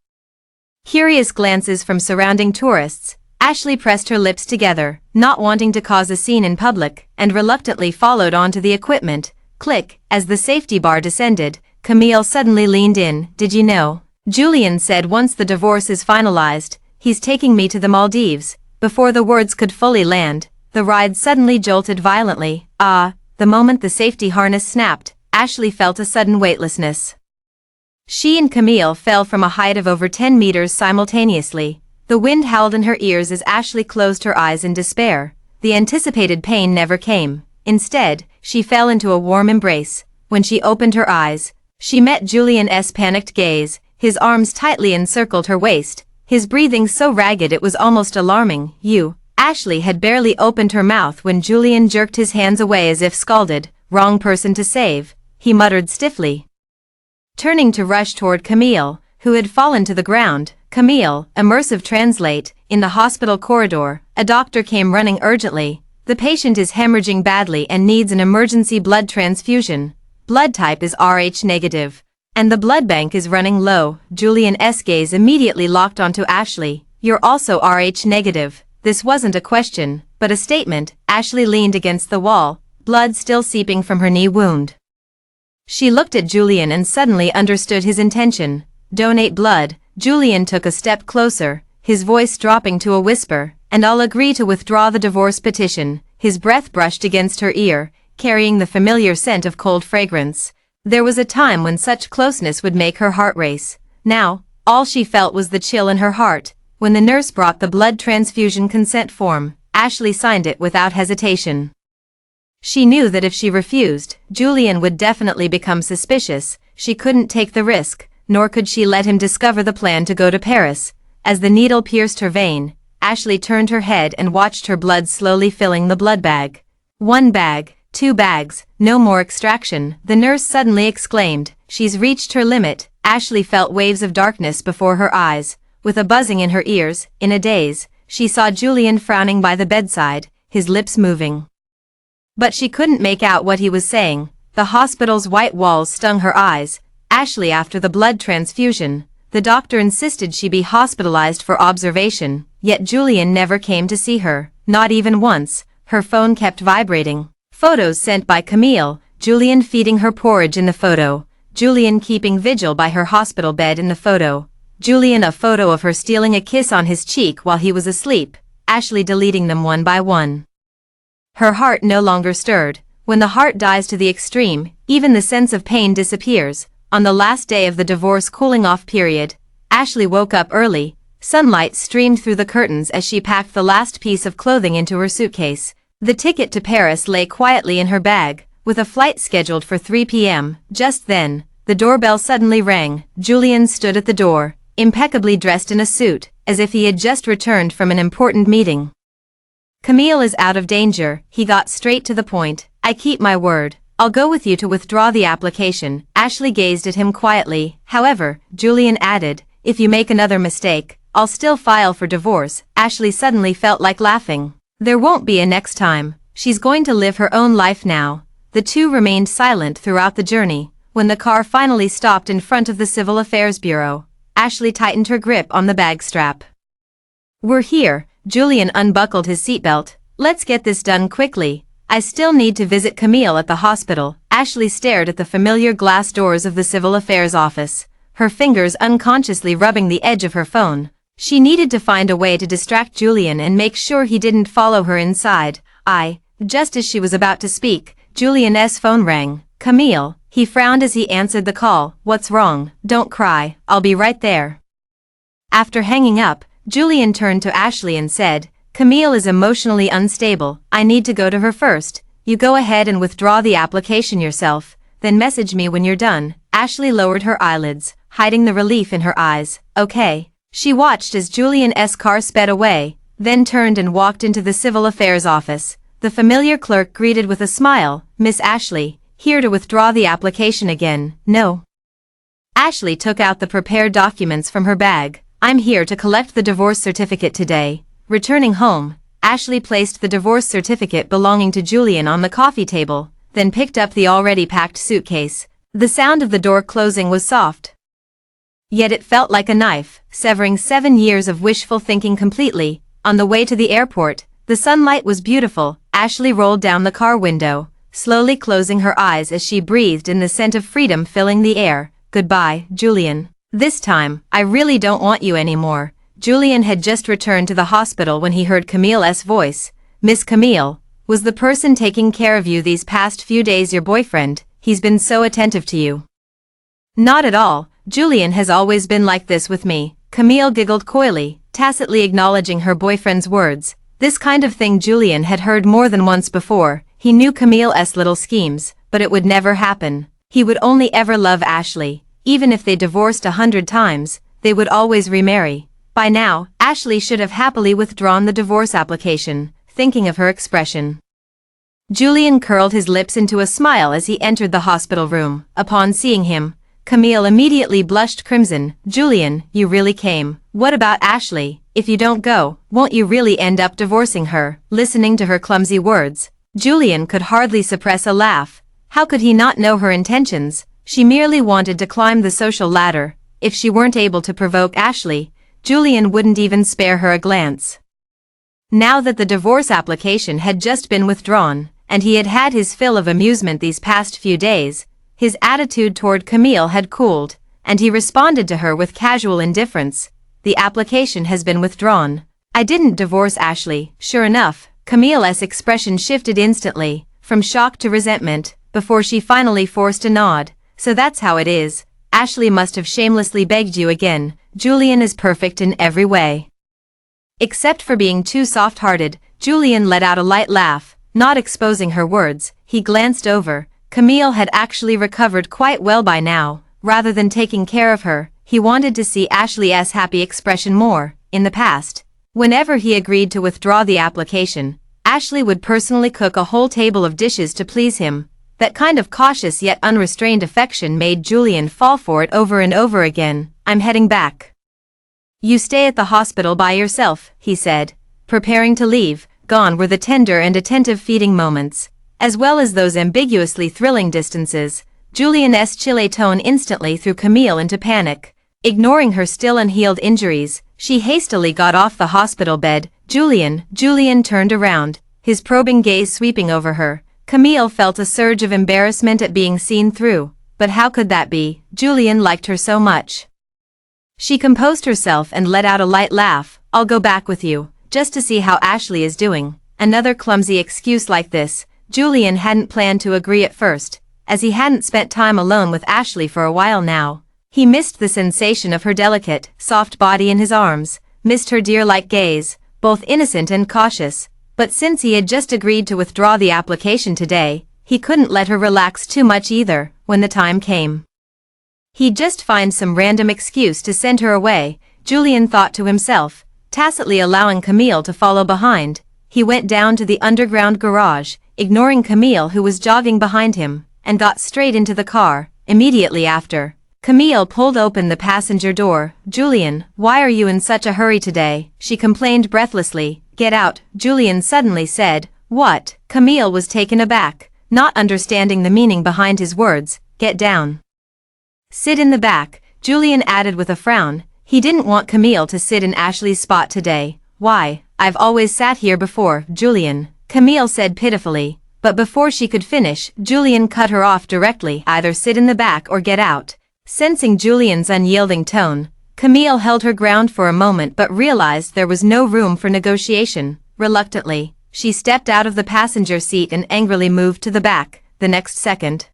Curious glances from surrounding tourists. Ashley pressed her lips together, not wanting to cause a scene in public, and reluctantly followed onto the equipment. Click, as the safety bar descended, Camille suddenly leaned in. "Did you know?" Julian said, "Once the divorce is finalized, he's taking me to the Maldives." Before the words could fully land, the ride suddenly jolted violently. The moment the safety harness snapped, Ashley felt a sudden weightlessness. She and Camille fell from a height of over 10 meters simultaneously. The wind howled in her ears as Ashley closed her eyes in despair. The anticipated pain never came. Instead, she fell into a warm embrace. When she opened her eyes, she met Julian's panicked gaze. His arms tightly encircled her waist, his breathing so ragged it was almost alarming. "You." Ashley had barely opened her mouth when Julian jerked his hands away as if scalded. "Wrong person to save," he muttered stiffly, turning to rush toward Camille, who had fallen to the ground. "Camille, immersive translate." In the hospital corridor, a doctor came running urgently. "The patient is hemorrhaging badly and needs an emergency blood transfusion. Blood type is Rh negative, and the blood bank is running low." Julian's gaze immediately locked onto Ashley. "You're also Rh negative." This wasn't a question, but a statement. Ashley leaned against the wall, blood still seeping from her knee wound. She looked at Julian and suddenly understood his intention. "Donate blood." Julian took a step closer, his voice dropping to a whisper. "And I'll agree to withdraw the divorce petition." His breath brushed against her ear, carrying the familiar scent of cold fragrance. There was a time when such closeness would make her heart race. Now, all she felt was the chill in her heart. When the nurse brought the blood transfusion consent form, Ashley signed it without hesitation. She knew that if she refused, Julian would definitely become suspicious. She couldn't take the risk, nor could she let him discover the plan to go to Paris. As the needle pierced her vein, Ashley turned her head and watched her blood slowly filling the blood bag. 1 bag, 2 bags, no more extraction, the nurse suddenly exclaimed. "She's reached her limit." Ashley felt waves of darkness before her eyes, with a buzzing in her ears. In a daze, she saw Julian frowning by the bedside, his lips moving, but she couldn't make out what he was saying. The hospital's white walls stung her eyes. Ashley, after the blood transfusion, the doctor insisted she be hospitalized for observation, yet Julian never came to see her, not even once. Her phone kept vibrating. Photos sent by Camille, Julian feeding her porridge in the photo, Julian keeping vigil by her hospital bed in the photo, Julian a photo of her stealing a kiss on his cheek while he was asleep, Ashley deleting them one by one. Her heart no longer stirred. When the heart dies to the extreme, even the sense of pain disappears. On the last day of the divorce cooling-off period, Ashley woke up early. Sunlight streamed through the curtains as she packed the last piece of clothing into her suitcase. The ticket to Paris lay quietly in her bag, with a flight scheduled for 3 p.m. Just then, the doorbell suddenly rang. Julian stood at the door, impeccably dressed in a suit, as if he had just returned from an important meeting. "Camille is out of danger," he got straight to the point. "I keep my word. I'll go with you to withdraw the application." Ashley gazed at him quietly. "However," Julian added, "if you make another mistake, I'll still file for divorce." Ashley suddenly felt like laughing. There won't be a next time. She's going to live her own life now. The two remained silent throughout the journey. When the car finally stopped in front of the Civil Affairs Bureau, Ashley tightened her grip on the bag strap. "We're here." Julian unbuckled his seatbelt. "Let's get this done quickly. I still need to visit Camille at the hospital." Ashley stared at the familiar glass doors of the Civil Affairs office, her fingers unconsciously rubbing the edge of her phone. She needed to find a way to distract Julian and make sure he didn't follow her inside. Just as she was about to speak, Julian's phone rang. Camille, he frowned as he answered the call. What's wrong? Don't cry, I'll be right there. After hanging up, Julian turned to Ashley and said, Camille is emotionally unstable, I need to go to her first. You go ahead and withdraw the application yourself, then message me when you're done. Ashley lowered her eyelids, hiding the relief in her eyes. Okay. She watched as Julian's car sped away, then turned and walked into the civil affairs office. The familiar clerk greeted with a smile, Miss Ashley, here to withdraw the application again. No. Ashley took out the prepared documents from her bag. I'm here to collect the divorce certificate today. Returning home, Ashley placed the divorce certificate belonging to Julian on the coffee table, then picked up the already packed suitcase. The sound of the door closing was soft. Yet it felt like a knife, severing 7 years of wishful thinking completely. On the way to the airport, the sunlight was beautiful. Ashley rolled down the car window, slowly closing her eyes as she breathed in the scent of freedom filling the air. Goodbye, Julian. This time, I really don't want you anymore. Julian had just returned to the hospital when he heard Camille's voice. Miss Camille, was the person taking care of you these past few days your boyfriend? He's been so attentive to you. Not at all. Julian has always been like this with me. Camille giggled coyly, tacitly acknowledging her boyfriend's words. This kind of thing Julian had heard more than once before. He knew Camille's little schemes, but it would never happen. He would only ever love Ashley. Even if they divorced 100 times, they would always remarry. By now, Ashley should have happily withdrawn the divorce application, thinking of her expression. Julian curled his lips into a smile as he entered the hospital room. Upon seeing him, Camille immediately blushed crimson. Julian, you really came. What about Ashley? If you don't go, won't you really end up divorcing her? Listening to her clumsy words, Julian could hardly suppress a laugh. How could he not know her intentions? She merely wanted to climb the social ladder. If she weren't able to provoke Ashley, Julian wouldn't even spare her a glance. Now that the divorce application had just been withdrawn, and he had had his fill of amusement these past few days, his attitude toward Camille had cooled, and he responded to her with casual indifference. The application has been withdrawn. I didn't divorce Ashley. Sure enough, Camille's expression shifted instantly, from shock to resentment, before she finally forced a nod. So that's how it is. Ashley must have shamelessly begged you again. Julian is perfect in every way. Except for being too soft-hearted, Julian let out a light laugh, not exposing her words. He glanced over. Camille had actually recovered quite well by now. Rather than taking care of her, he wanted to see Ashley's happy expression more. In the past, whenever he agreed to withdraw the application, Ashley would personally cook a whole table of dishes to please him. That kind of cautious yet unrestrained affection made Julian fall for it over and over again. I'm heading back. You stay at the hospital by yourself, he said, preparing to leave. Gone were the tender and attentive feeding moments, as well as those ambiguously thrilling distances. Julian's chill tone instantly threw Camille into panic. Ignoring her still unhealed injuries, she hastily got off the hospital bed. Julian turned around, his probing gaze sweeping over her. Camille felt a surge of embarrassment at being seen through, but how could that be? Julian liked her so much. She composed herself and let out a light laugh. I'll go back with you, just to see how Ashley is doing. Another clumsy excuse like this. Julian hadn't planned to agree at first, as he hadn't spent time alone with Ashley for a while now. He missed the sensation of her delicate, soft body in his arms, missed her deer-like gaze, both innocent and cautious. But since he had just agreed to withdraw the application today, he couldn't let her relax too much either. When the time came, he'd just find some random excuse to send her away, Julian thought to himself, tacitly allowing Camille to follow behind. He went down to the underground garage, ignoring Camille who was jogging behind him, and got straight into the car. Immediately after, Camille pulled open the passenger door. Julian, why are you in such a hurry today? She complained breathlessly. Get out, Julian suddenly said. What? Camille was taken aback, not understanding the meaning behind his words. Get down. Sit in the back, Julian added with a frown. He didn't want Camille to sit in Ashley's spot today. Why? I've always sat here before, Julian, Camille said pitifully. But before she could finish, Julian cut her off directly. Either sit in the back or get out. Sensing Julian's unyielding tone, Camille held her ground for a moment but realized there was no room for negotiation. Reluctantly, she stepped out of the passenger seat and angrily moved to the back. The next second,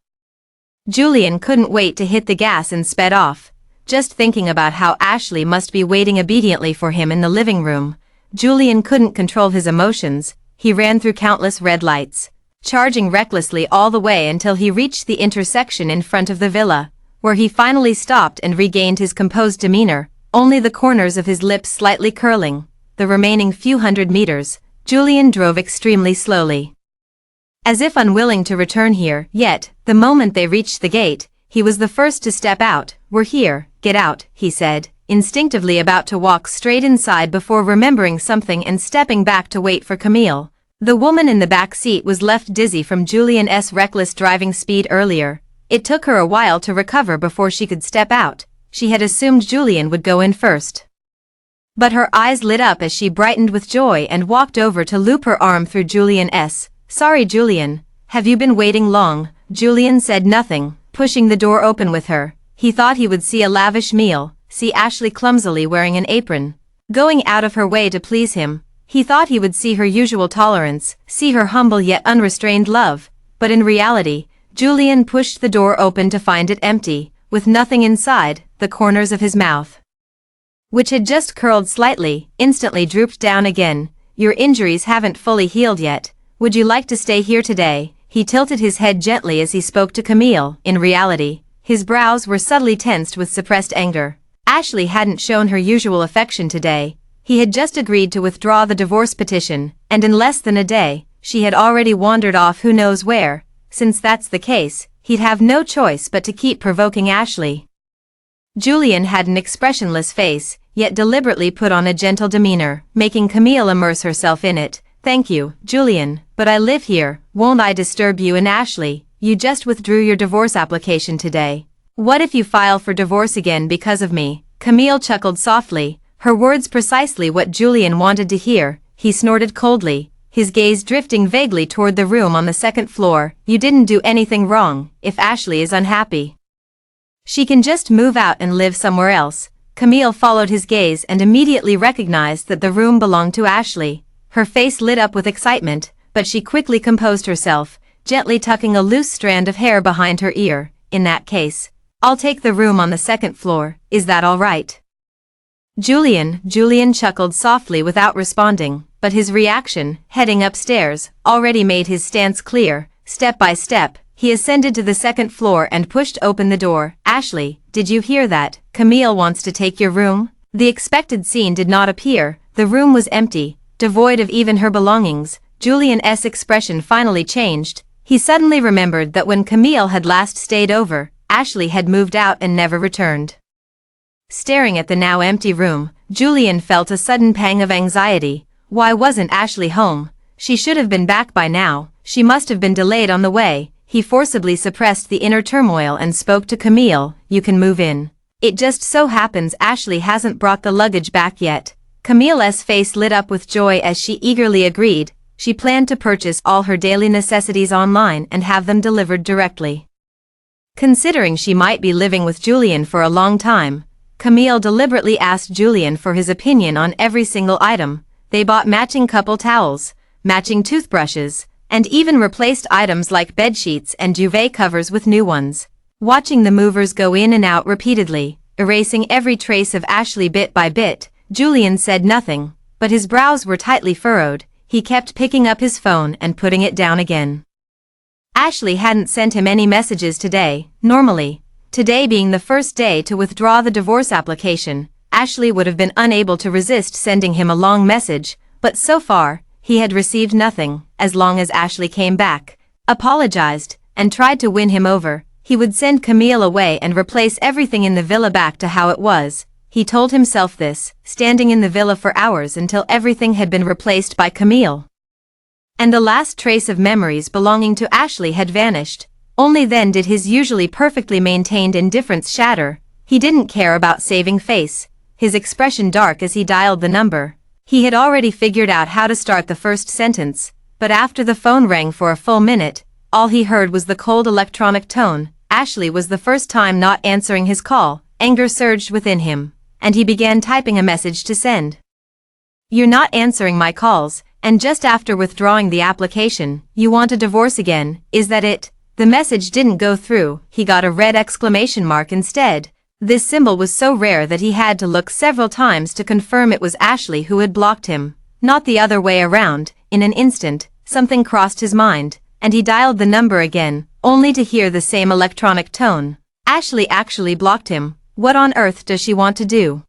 Julian couldn't wait to hit the gas and sped off. Just thinking about how Ashley must be waiting obediently for him in the living room, Julian couldn't control his emotions. He ran through countless red lights, charging recklessly all the way until he reached the intersection in front of the villa, where he finally stopped and regained his composed demeanor, only the corners of his lips slightly curling. The remaining few hundred meters, Julian drove extremely slowly, as if unwilling to return here. Yet, the moment they reached the gate, he was the first to step out. "We're here, get out," he said, instinctively about to walk straight inside before remembering something and stepping back to wait for Camille. The woman in the back seat was left dizzy from Julian's reckless driving speed earlier. It took her a while to recover before she could step out. She had assumed Julian would go in first. But her eyes lit up as she brightened with joy and walked over to loop her arm through Julian's. "Sorry, Julian. Have you been waiting long?" Julian said nothing, pushing the door open with her. He thought he would see a lavish meal, see Ashley clumsily wearing an apron, going out of her way to please him. He thought he would see her usual tolerance, see her humble yet unrestrained love. But in reality, Julian pushed the door open to find it empty, with nothing inside. The corners of his mouth, which had just curled slightly, instantly drooped down again. "Your injuries haven't fully healed yet. Would you like to stay here today?" He tilted his head gently as he spoke to Camille. In reality, his brows were subtly tensed with suppressed anger. Ashley hadn't shown her usual affection today. He had just agreed to withdraw the divorce petition, and in less than a day, she had already wandered off who knows where. Since that's the case, he'd have no choice but to keep provoking Ashley. Julian had an expressionless face, yet deliberately put on a gentle demeanor, making Camille immerse herself in it. "Thank you, Julian, but I live here. Won't I disturb you and Ashley? You just withdrew your divorce application today. What if you file for divorce again because of me?" Camille chuckled softly, her words precisely what Julian wanted to hear. He snorted coldly, his gaze drifting vaguely toward the room on the second floor. "You didn't do anything wrong. If Ashley is unhappy, she can just move out and live somewhere else." Camille followed his gaze and immediately recognized that the room belonged to Ashley. Her face lit up with excitement, but she quickly composed herself, gently tucking a loose strand of hair behind her ear. "In that case, I'll take the room on the second floor. Is that all right?" Julian chuckled softly without responding, but his reaction, heading upstairs, already made his stance clear. Step by step, he ascended to the second floor and pushed open the door. "Ashley, did you hear that? Camille wants to take your room." The expected scene did not appear. The room was empty, devoid of even her belongings. Julian's expression finally changed. He suddenly remembered that when Camille had last stayed over, Ashley had moved out and never returned. Staring at the now empty room, Julian felt a sudden pang of anxiety. Why wasn't Ashley home? She should have been back by now. She must have been delayed on the way. He forcibly suppressed the inner turmoil and spoke to Camille. "You can move in. It just so happens Ashley hasn't brought the luggage back yet." Camille's face lit up with joy as she eagerly agreed. She planned to purchase all her daily necessities online and have them delivered directly. Considering she might be living with Julian for a long time, Camille deliberately asked Julian for his opinion on every single item. They bought matching couple towels, matching toothbrushes, and even replaced items like bedsheets and duvet covers with new ones. Watching the movers go in and out repeatedly, erasing every trace of Ashley bit by bit, Julian said nothing, but his brows were tightly furrowed. He kept picking up his phone and putting it down again. Ashley hadn't sent him any messages today. Normally, today being the first day to withdraw the divorce application, Ashley would have been unable to resist sending him a long message, but so far, he had received nothing. As long as Ashley came back, apologized, and tried to win him over, he would send Camille away and replace everything in the villa back to how it was. He told himself this, standing in the villa for hours until everything had been replaced by Camille. And the last trace of memories belonging to Ashley had vanished. Only then did his usually perfectly maintained indifference shatter. He didn't care about saving face, his expression dark as he dialed the number. He had already figured out how to start the first sentence, but after the phone rang for a full minute, all he heard was the cold electronic tone. Ashley was the first time not answering his call. Anger surged within him, and he began typing a message to send. "You're not answering my calls, and just after withdrawing the application, you want a divorce again, is that it?" The message didn't go through, he got a red exclamation mark instead. This symbol was so rare that he had to look several times to confirm it was Ashley who had blocked him, not the other way around. In an instant, something crossed his mind, and he dialed the number again, only to hear the same electronic tone. Ashley actually blocked him. What on earth does she want to do?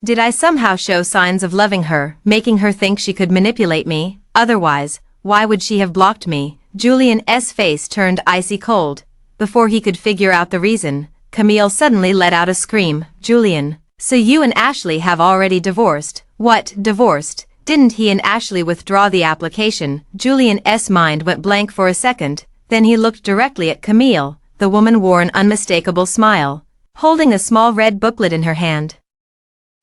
Did I somehow show signs of loving her, making her think she could manipulate me? Otherwise, why would she have blocked me? Julian's face turned icy cold. Before he could figure out the reason, Camille suddenly let out a scream. Julian, so you and Ashley have already divorced? What, divorced? Didn't he and Ashley withdraw the application? Julian's mind went blank for a second, then he looked directly at Camille. The woman wore an unmistakable smile, holding a small red booklet in her hand.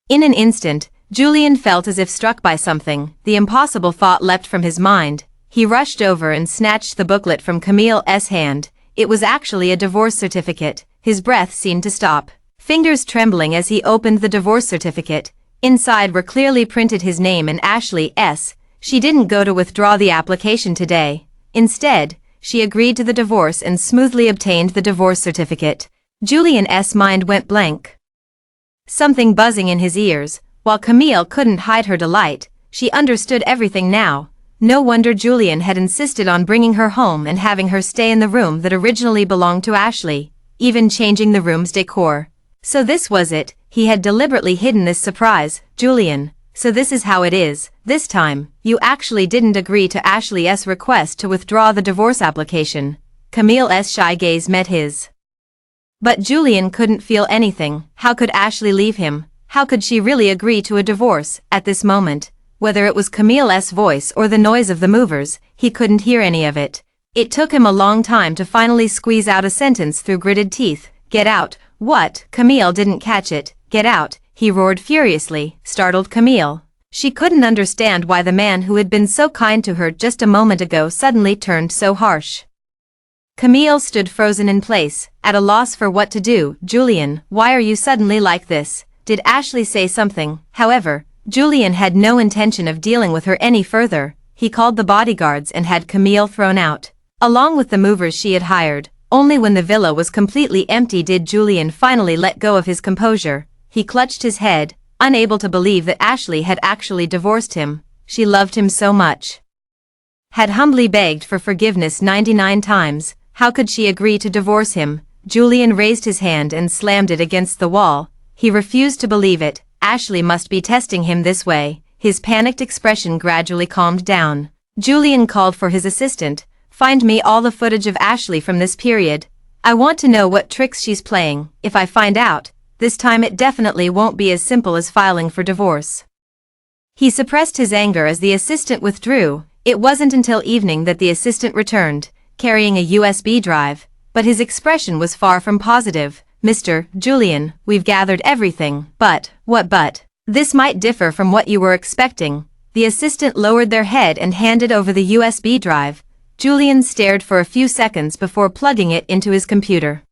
In an instant, Julian felt as if struck by something. The impossible thought leapt from his mind. He rushed over and snatched the booklet from Camille's hand. It was actually a divorce certificate. His breath seemed to stop, fingers trembling as he opened the divorce certificate. Inside were clearly printed his name and Ashley's. She didn't go to withdraw the application today. Instead, she agreed to the divorce and smoothly obtained the divorce certificate. Julian's mind went blank. Something buzzing in his ears. While Camille couldn't hide her delight, she understood everything now. No wonder Julian had insisted on bringing her home and having her stay in the room that originally belonged to Ashley, even changing the room's decor. So this was it, he had deliberately hidden this surprise. Julian, so this is how it is. This time, you actually didn't agree to Ashley's request to withdraw the divorce application. Camille's shy gaze met his. But Julian couldn't feel anything. How could Ashley leave him? How could she really agree to a divorce? At this moment, whether it was Camille's voice or the noise of the movers, he couldn't hear any of it. It took him a long time to finally squeeze out a sentence through gritted teeth. Get out. What? Camille didn't catch it. Get out, he roared furiously, startled Camille. She couldn't understand why the man who had been so kind to her just a moment ago suddenly turned so harsh. Camille stood frozen in place, at a loss for what to do. Julian, why are you suddenly like this? Did Ashley say something? However, Julian had no intention of dealing with her any further. He called the bodyguards and had Camille thrown out, along with the movers she had hired. Only when the villa was completely empty did Julian finally let go of his composure. He clutched his head, unable to believe that Ashley had actually divorced him. She loved him so much. Had humbly begged for forgiveness 99 times. How could she agree to divorce him? Julian raised his hand and slammed it against the wall. He refused to believe it. Ashley must be testing him this way. His panicked expression gradually calmed down. Julian called for his assistant. Find me all the footage of Ashley from this period. I want to know what tricks she's playing. If I find out, this time it definitely won't be as simple as filing for divorce. He suppressed his anger as the assistant withdrew. It wasn't until evening that the assistant returned, carrying a USB drive, but his expression was far from positive. Mr. Julian, we've gathered everything, but, what but? This might differ from what you were expecting. The assistant lowered their head and handed over the USB drive. Julian stared for a few seconds before plugging it into his computer.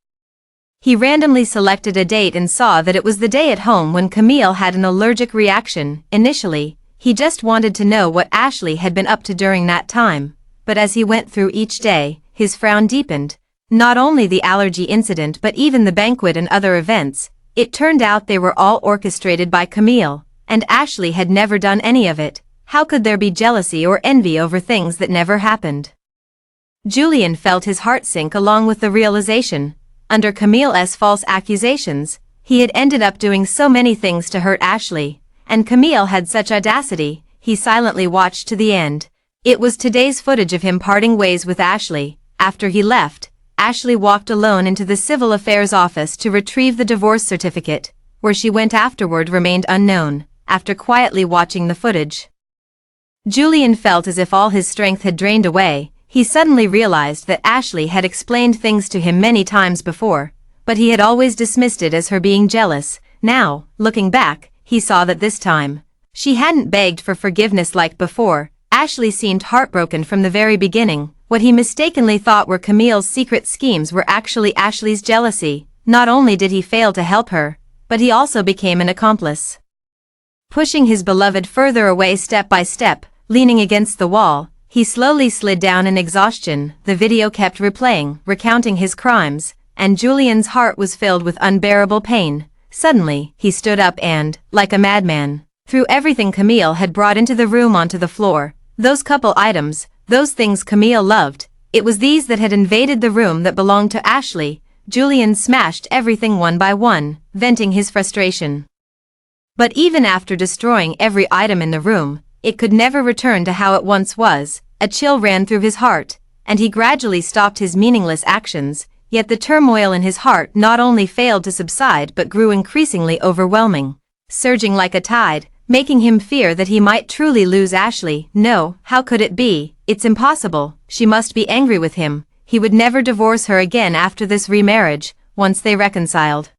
He randomly selected a date and saw that it was the day at home when Camille had an allergic reaction. Initially, he just wanted to know what Ashley had been up to during that time, but as he went through each day, his frown deepened. Not only the allergy incident but even the banquet and other events, it turned out they were all orchestrated by Camille, and Ashley had never done any of it. How could there be jealousy or envy over things that never happened? Julian felt his heart sink along with the realization. Under Camille's false accusations, he had ended up doing so many things to hurt Ashley, and Camille had such audacity. He silently watched to the end. It was today's footage of him parting ways with Ashley. After he left, Ashley walked alone into the civil affairs office to retrieve the divorce certificate. Where she went afterward remained unknown. After quietly watching the footage, Julian felt as if all his strength had drained away. He suddenly realized that Ashley had explained things to him many times before, but he had always dismissed it as her being jealous. Now, looking back, he saw that this time, she hadn't begged for forgiveness like before. Ashley seemed heartbroken from the very beginning. What he mistakenly thought were Camille's secret schemes were actually Ashley's jealousy. Not only did he fail to help her, but he also became an accomplice. Pushing his beloved further away step by step, leaning against the wall, He slowly slid down in exhaustion. The video kept replaying, recounting his crimes, and Julian's heart was filled with unbearable pain. Suddenly, he stood up and, like a madman, threw everything Camille had brought into the room onto the floor. Those couple items, those things Camille loved, it was these that had invaded the room that belonged to Ashley. Julian smashed everything one by one, venting his frustration. But even after destroying every item in the room, it could never return to how it once was. A chill ran through his heart, and he gradually stopped his meaningless actions, yet the turmoil in his heart not only failed to subside but grew increasingly overwhelming, surging like a tide, making him fear that he might truly lose Ashley. No, how could it be? It's impossible. She must be angry with him. He would never divorce her again after this remarriage, once they reconciled.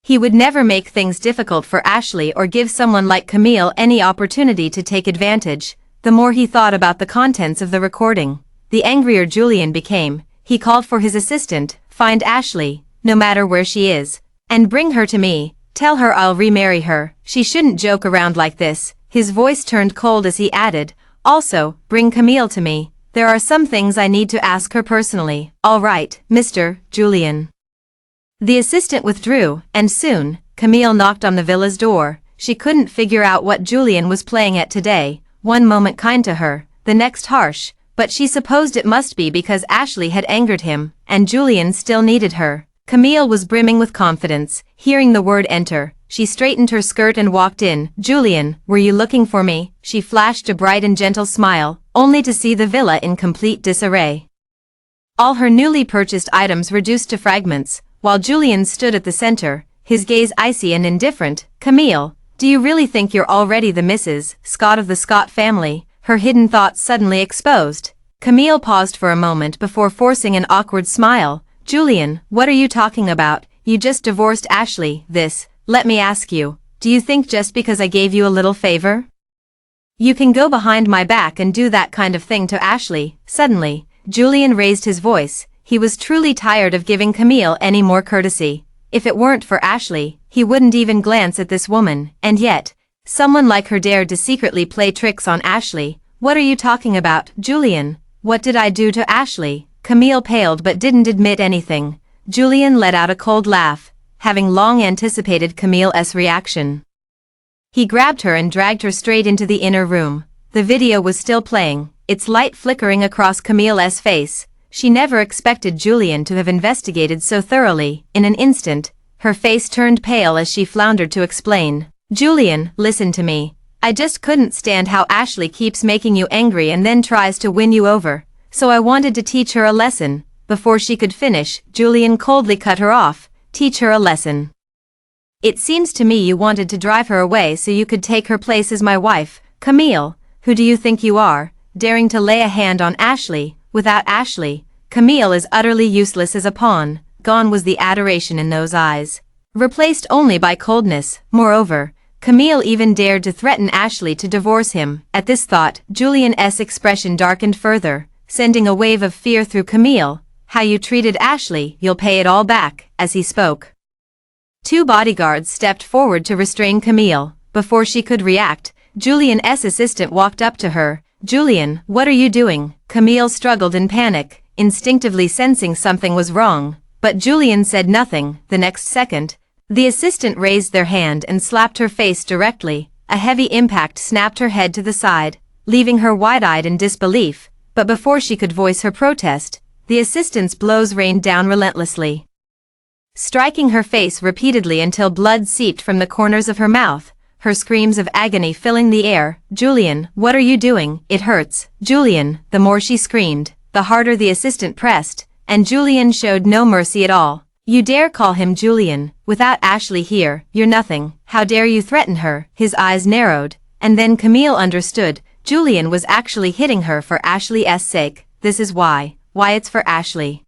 He would never make things difficult for Ashley or give someone like Camille any opportunity to take advantage. The more he thought about the contents of the recording, the angrier Julian became. He called for his assistant. Find Ashley, no matter where she is, and bring her to me. Tell her I'll remarry her. She shouldn't joke around like this. His voice turned cold as he added, also, bring Camille to me. There are some things I need to ask her personally. All right, Mr. Julian. The assistant withdrew, and soon, Camille knocked on the villa's door. She couldn't figure out what Julian was playing at today, one moment kind to her, the next harsh, but she supposed it must be because Ashley had angered him, and Julian still needed her. Camille was brimming with confidence. Hearing the word enter, she straightened her skirt and walked in. Julian, were you looking for me? She flashed a bright and gentle smile, only to see the villa in complete disarray. All her newly purchased items reduced to fragments, while Julian stood at the center, his gaze icy and indifferent. Camille, do you really think you're already the Mrs. Scott of the Scott family? Her hidden thoughts suddenly exposed. Camille paused for a moment before forcing an awkward smile. Julian, what are you talking about? You just divorced Ashley. Let me ask you, do you think just because I gave you a little favor, you can go behind my back and do that kind of thing to Ashley? Suddenly, Julian raised his voice. He was truly tired of giving Camille any more courtesy. If it weren't for Ashley, he wouldn't even glance at this woman, and yet, someone like her dared to secretly play tricks on Ashley. What are you talking about, Julian? What did I do to Ashley? Camille paled but didn't admit anything. Julian let out a cold laugh, having long anticipated Camille's reaction. He grabbed her and dragged her straight into the inner room. The video was still playing, its light flickering across Camille's face. She never expected Julian to have investigated so thoroughly. In an instant, her face turned pale as she floundered to explain. Julian, listen to me. I just couldn't stand how Ashley keeps making you angry and then tries to win you over, so I wanted to teach her a lesson. Before she could finish, Julian coldly cut her off. Teach her a lesson? It seems to me you wanted to drive her away so you could take her place as my wife. Camille, who do you think you are, daring to lay a hand on Ashley? Without Ashley, Camille is utterly useless as a pawn. Gone was the adoration in those eyes, replaced only by coldness. Moreover, Camille even dared to threaten Ashley to divorce him. At this thought, Julian's expression darkened further, sending a wave of fear through Camille. How you treated Ashley, you'll pay it all back. As he spoke, 2 bodyguards stepped forward to restrain Camille. Before she could react, Julian's assistant walked up to her. Julian, what are you doing? Camille struggled in panic, instinctively sensing something was wrong, but Julian said nothing. The next second, the assistant raised their hand and slapped her face directly. A heavy impact snapped her head to the side, leaving her wide-eyed in disbelief, but before she could voice her protest, the assistant's blows rained down relentlessly, striking her face repeatedly until blood seeped from the corners of her mouth, her screams of agony filling the air. Julian, what are you doing? It hurts. Julian, the more she screamed, the harder the assistant pressed, and Julian showed no mercy at all. You dare call him Julian? Without Ashley here, you're nothing. How dare you threaten her? His eyes narrowed, and then Camille understood. Julian was actually hitting her for Ashley's sake. This is why it's for Ashley.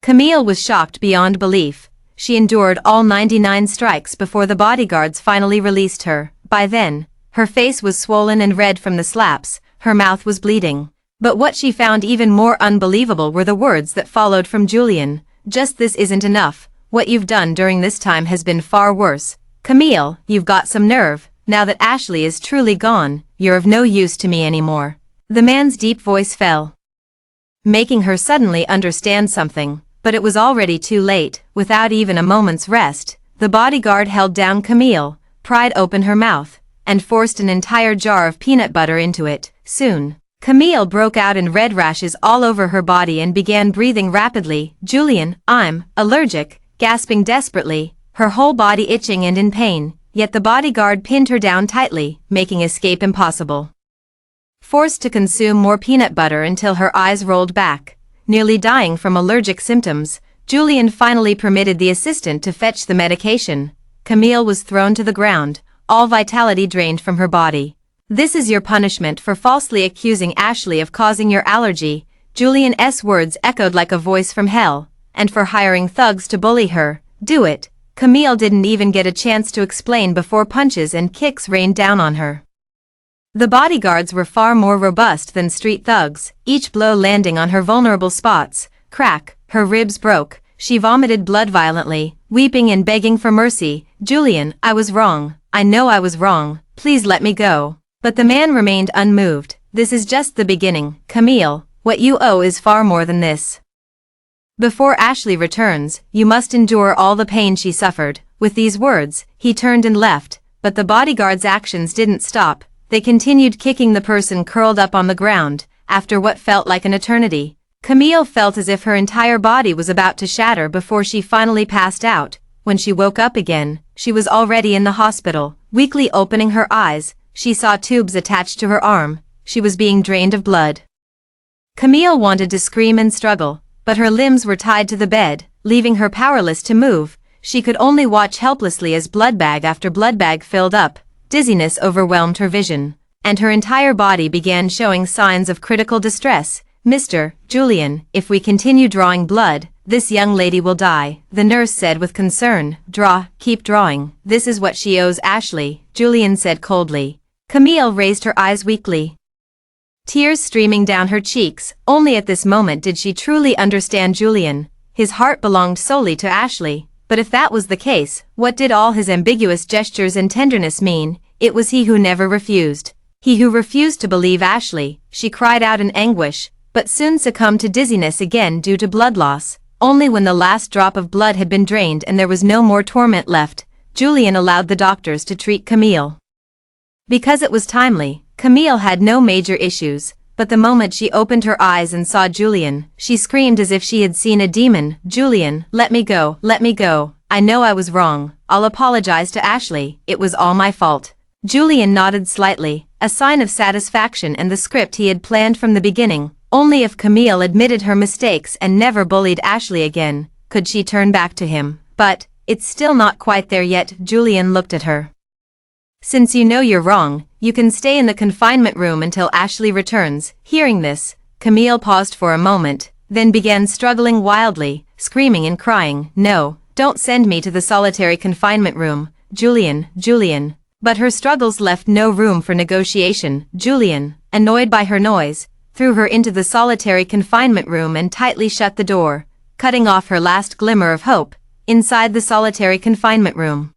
Camille was shocked beyond belief. She endured all 99 strikes before the bodyguards finally released her. By then, her face was swollen and red from the slaps, her mouth was bleeding. But what she found even more unbelievable were the words that followed from Julian. Just this isn't enough. What you've done during this time has been far worse. Camille, you've got some nerve. Now that Ashley is truly gone, you're of no use to me anymore. The man's deep voice fell, making her suddenly understand something, but it was already too late. Without even a moment's rest, the bodyguard held down Camille, pried open her mouth, and forced an entire jar of peanut butter into it. Soon, Camille broke out in red rashes all over her body and began breathing rapidly. "Julian, I'm allergic," gasping desperately, her whole body itching and in pain, yet the bodyguard pinned her down tightly, making escape impossible. Forced to consume more peanut butter until her eyes rolled back, nearly dying from allergic symptoms, Julian finally permitted the assistant to fetch the medication. Camille was thrown to the ground, all vitality drained from her body. "This is your punishment for falsely accusing Ashley of causing your allergy," Julian's words echoed like a voice from hell, "and for hiring thugs to bully her. Do it." Camille didn't even get a chance to explain before punches and kicks rained down on her. The bodyguards were far more robust than street thugs, each blow landing on her vulnerable spots. Crack, her ribs broke, she vomited blood violently, weeping and begging for mercy. "Julian, I was wrong. I know I was wrong. Please let me go." But the man remained unmoved. "This is just the beginning, Camille. What you owe is far more than this. Before Ashley returns, you must endure all the pain she suffered." With these words, he turned and left, but the bodyguard's actions didn't stop. They continued kicking the person curled up on the ground. After what felt like an eternity, Camille felt as if her entire body was about to shatter before she finally passed out. When she woke up again, she was already in the hospital. Weakly opening her eyes, she saw tubes attached to her arm. She was being drained of blood. Camille wanted to scream and struggle, but her limbs were tied to the bed, leaving her powerless to move. She could only watch helplessly as bloodbag after bloodbag filled up. Dizziness overwhelmed her vision, and her entire body began showing signs of critical distress. "Mr. Julian, if we continue drawing blood, this young lady will die," the nurse said with concern. Keep drawing. This is what she owes Ashley," Julian said coldly. Camille raised her eyes weakly, tears streaming down her cheeks. Only at this moment did she truly understand Julian. His heart belonged solely to Ashley. But if that was the case, what did all his ambiguous gestures and tenderness mean? It was he who never refused. He who refused to believe Ashley. She cried out in anguish, but soon succumbed to dizziness again due to blood loss. Only when the last drop of blood had been drained and there was no more torment left, Julian allowed the doctors to treat Camille. Because it was timely, Camille had no major issues, but the moment she opened her eyes and saw Julian, she screamed as if she had seen a demon. "Julian, let me go, let me go. I know I was wrong. I'll apologize to Ashley. It was all my fault." Julian nodded slightly, a sign of satisfaction and the script he had planned from the beginning. Only if Camille admitted her mistakes and never bullied Ashley again, could she turn back to him. But, it's still not quite there yet. Julian looked at her. "Since you know you're wrong, you can stay in the confinement room until Ashley returns." Hearing this, Camille paused for a moment, then began struggling wildly, screaming and crying. "No, don't send me to the solitary confinement room, Julian, Julian." But her struggles left no room for negotiation. Julian, annoyed by her noise, threw her into the solitary confinement room and tightly shut the door, cutting off her last glimmer of hope. Inside the solitary confinement room,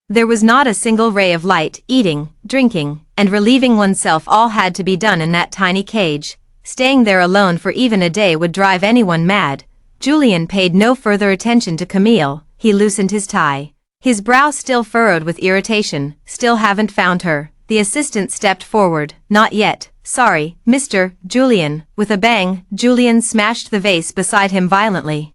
there was not a single ray of light. Eating, drinking, and relieving oneself all had to be done in that tiny cage. Staying there alone for even a day would drive anyone mad. Julian paid no further attention to Camille. He loosened his tie, his brow still furrowed with irritation. "Still haven't found her." The assistant stepped forward. "Not yet. Sorry, Mr. Julian." With a bang, Julian smashed the vase beside him violently.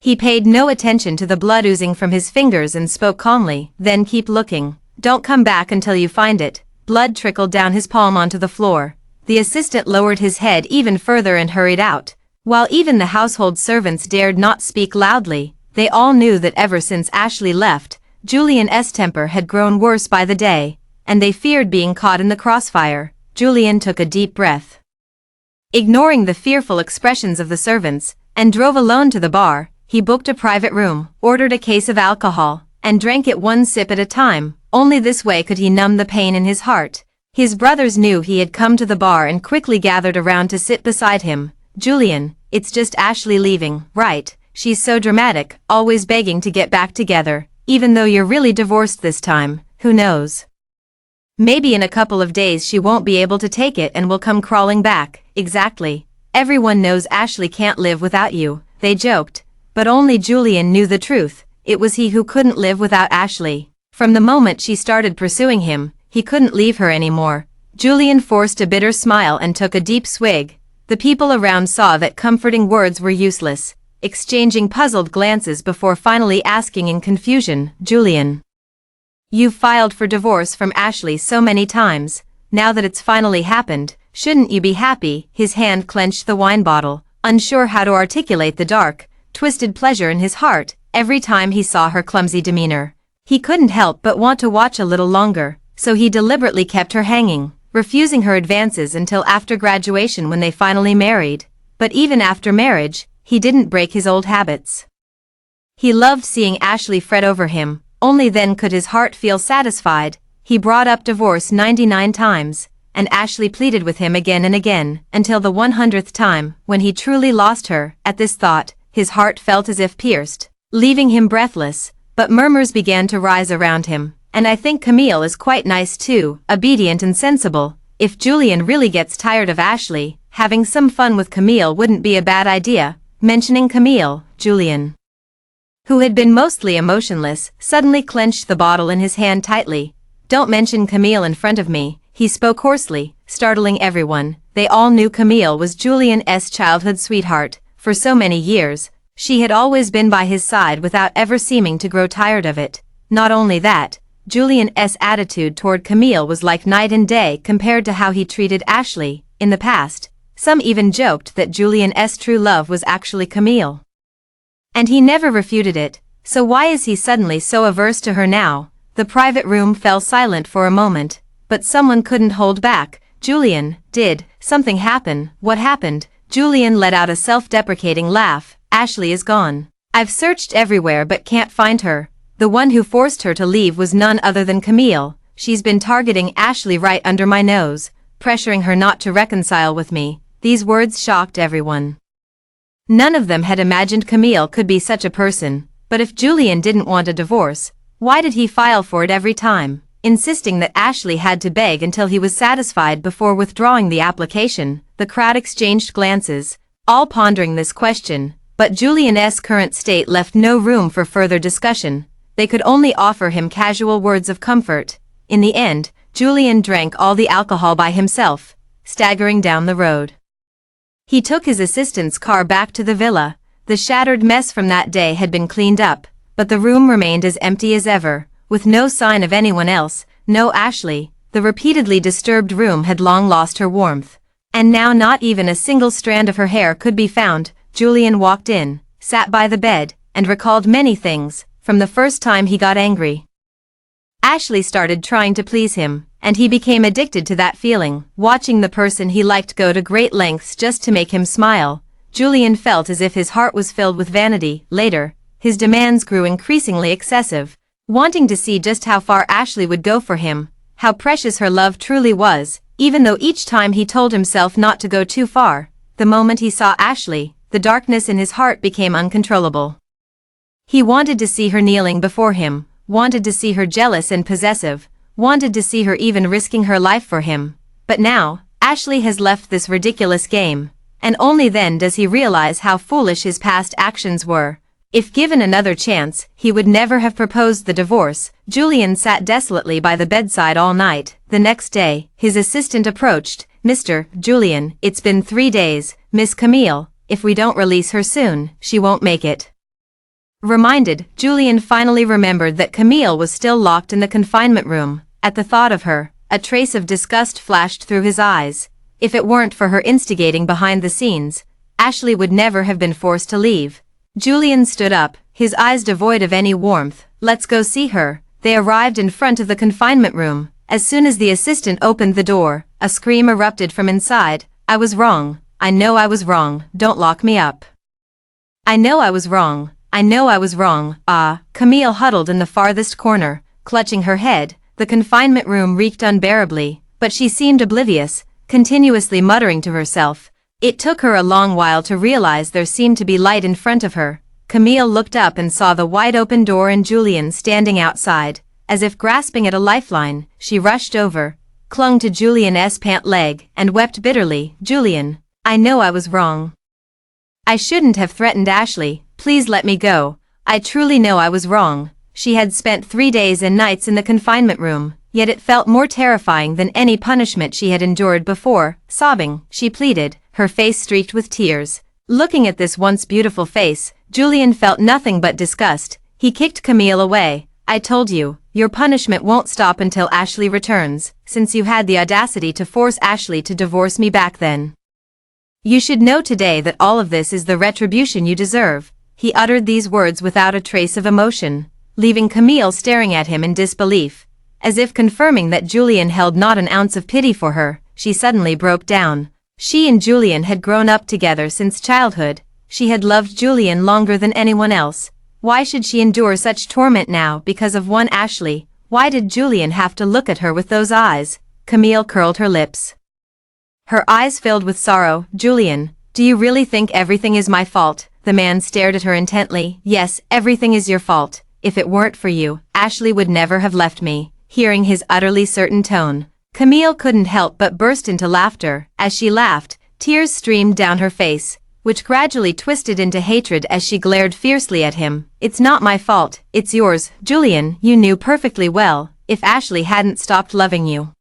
He paid no attention to the blood oozing from his fingers and spoke calmly. "Then keep looking. Don't come back until you find it." Blood trickled down his palm onto the floor. The assistant lowered his head even further and hurried out. While even the household servants dared not speak loudly, they all knew that ever since Ashley left, Julian's temper had grown worse by the day, and they feared being caught in the crossfire. Julian took a deep breath, ignoring the fearful expressions of the servants, and drove alone to the bar. He booked a private room, ordered a case of alcohol, and drank it one sip at a time. Only this way could he numb the pain in his heart. His brothers knew he had come to the bar and quickly gathered around to sit beside him. "Julian, it's just Ashley leaving, right? She's so dramatic, always begging to get back together, even though you're really divorced this time. Who knows? Maybe in a couple of days she won't be able to take it and will come crawling back. Exactly. Everyone knows Ashley can't live without you, they joked. But only Julian knew the truth. It was he who couldn't live without Ashley. From the moment she started pursuing him, he couldn't leave her anymore. Julian forced a bitter smile and took a deep swig. The people around saw that comforting words were useless, exchanging puzzled glances before finally asking in confusion, "Julian, you've filed for divorce from Ashley so many times. Now that it's finally happened, shouldn't you be happy?" His hand clenched the wine bottle, unsure how to articulate the dark, twisted pleasure in his heart every time he saw her clumsy demeanor. He couldn't help but want to watch a little longer, so he deliberately kept her hanging, refusing her advances until after graduation when they finally married. But even after marriage, he didn't break his old habits. He loved seeing Ashley fret over him, only then could his heart feel satisfied. He brought up divorce 99 times, and Ashley pleaded with him again and again, until the 100th time, when he truly lost her. At this thought, his heart felt as if pierced, leaving him breathless, but murmurs began to rise around him. "And I think Camille is quite nice too, obedient and sensible. If Julian really gets tired of Ashley, having some fun with Camille wouldn't be a bad idea." Mentioning Camille, Julian, who had been mostly emotionless, suddenly clenched the bottle in his hand tightly. "Don't mention Camille in front of me," he spoke hoarsely, startling everyone. They all knew Camille was Julian's childhood sweetheart. For so many years, she had always been by his side without ever seeming to grow tired of it. Not only that, Julian's attitude toward Camille was like night and day compared to how he treated Ashley. In the past, some even joked that Julian's true love was actually Camille. And he never refuted it, so why is he suddenly so averse to her now? The private room fell silent for a moment, but someone couldn't hold back. "Julian, did something happen?" "What happened?" Julian let out a self-deprecating laugh. "Ashley is gone. I've searched everywhere but can't find her. The one who forced her to leave was none other than Camille. She's been targeting Ashley right under my nose, pressuring her not to reconcile with me." These words shocked everyone. None of them had imagined Camille could be such a person, but if Julian didn't want a divorce, why did he file for it every time, insisting that Ashley had to beg until he was satisfied before withdrawing the application? The crowd exchanged glances, all pondering this question, but Julian's current state left no room for further discussion. They could only offer him casual words of comfort. In the end, Julian drank all the alcohol by himself, staggering down the road. He took his assistant's car back to the villa. The shattered mess from that day had been cleaned up, but the room remained as empty as ever, with no sign of anyone else, no Ashley. The repeatedly disturbed room had long lost her warmth, and now not even a single strand of her hair could be found. Julian walked in, sat by the bed, and recalled many things, from the first time he got angry. Ashley started trying to please him, and he became addicted to that feeling, watching the person he liked go to great lengths just to make him smile. Julian felt as if his heart was filled with vanity. Later, his demands grew increasingly excessive, wanting to see just how far Ashley would go for him, how precious her love truly was, even though each time he told himself not to go too far. The moment he saw Ashley, the darkness in his heart became uncontrollable. He wanted to see her kneeling before him, wanted to see her jealous and possessive, wanted to see her even risking her life for him. But now, Ashley has left this ridiculous game, and only then does he realize how foolish his past actions were. If given another chance, he would never have proposed the divorce. Julian sat desolately by the bedside all night. The next day, his assistant approached. "Mr. Julian, it's been 3 days, Miss Camille. If we don't release her soon, she won't make it." Reminded, Julian finally remembered that Camille was still locked in the confinement room. At the thought of her, a trace of disgust flashed through his eyes. If it weren't for her instigating behind the scenes, Ashley would never have been forced to leave. Julian stood up, his eyes devoid of any warmth. "Let's go see her." They arrived in front of the confinement room. As soon as the assistant opened the door, a scream erupted from inside. "I was wrong. I know I was wrong. Don't lock me up. I know I was wrong. I know I was wrong." Camille huddled in the farthest corner, clutching her head. The confinement room reeked unbearably, but she seemed oblivious, continuously muttering to herself. It took her a long while to realize there seemed to be light in front of her. Camille looked up and saw the wide-open door and Julian standing outside. As if grasping at a lifeline, she rushed over, clung to Julian's pant leg, and wept bitterly. "Julian, I know I was wrong. I shouldn't have threatened Ashley. Please let me go. I truly know I was wrong." She had spent 3 days and nights in the confinement room, yet it felt more terrifying than any punishment she had endured before. Sobbing, she pleaded, her face streaked with tears. Looking at this once beautiful face, Julian felt nothing but disgust. He kicked Camille away. "I told you, your punishment won't stop until Ashley returns, since you had the audacity to force Ashley to divorce me back then. You should know today that all of this is the retribution you deserve." He uttered these words without a trace of emotion, leaving Camille staring at him in disbelief. As if confirming that Julian held not an ounce of pity for her, she suddenly broke down. She and Julian had grown up together since childhood. She had loved Julian longer than anyone else. Why should she endure such torment now because of one Ashley? Why did Julian have to look at her with those eyes? Camille curled her lips. Her eyes filled with sorrow. "Julian, do you really think everything is my fault?" The man stared at her intently. "Yes, everything is your fault. If it weren't for you, Ashley would never have left me." Hearing his utterly certain tone, Camille couldn't help but burst into laughter. As she laughed, tears streamed down her face, which gradually twisted into hatred as she glared fiercely at him. "It's not my fault, it's yours, Julian. You knew perfectly well, if Ashley hadn't stopped loving you,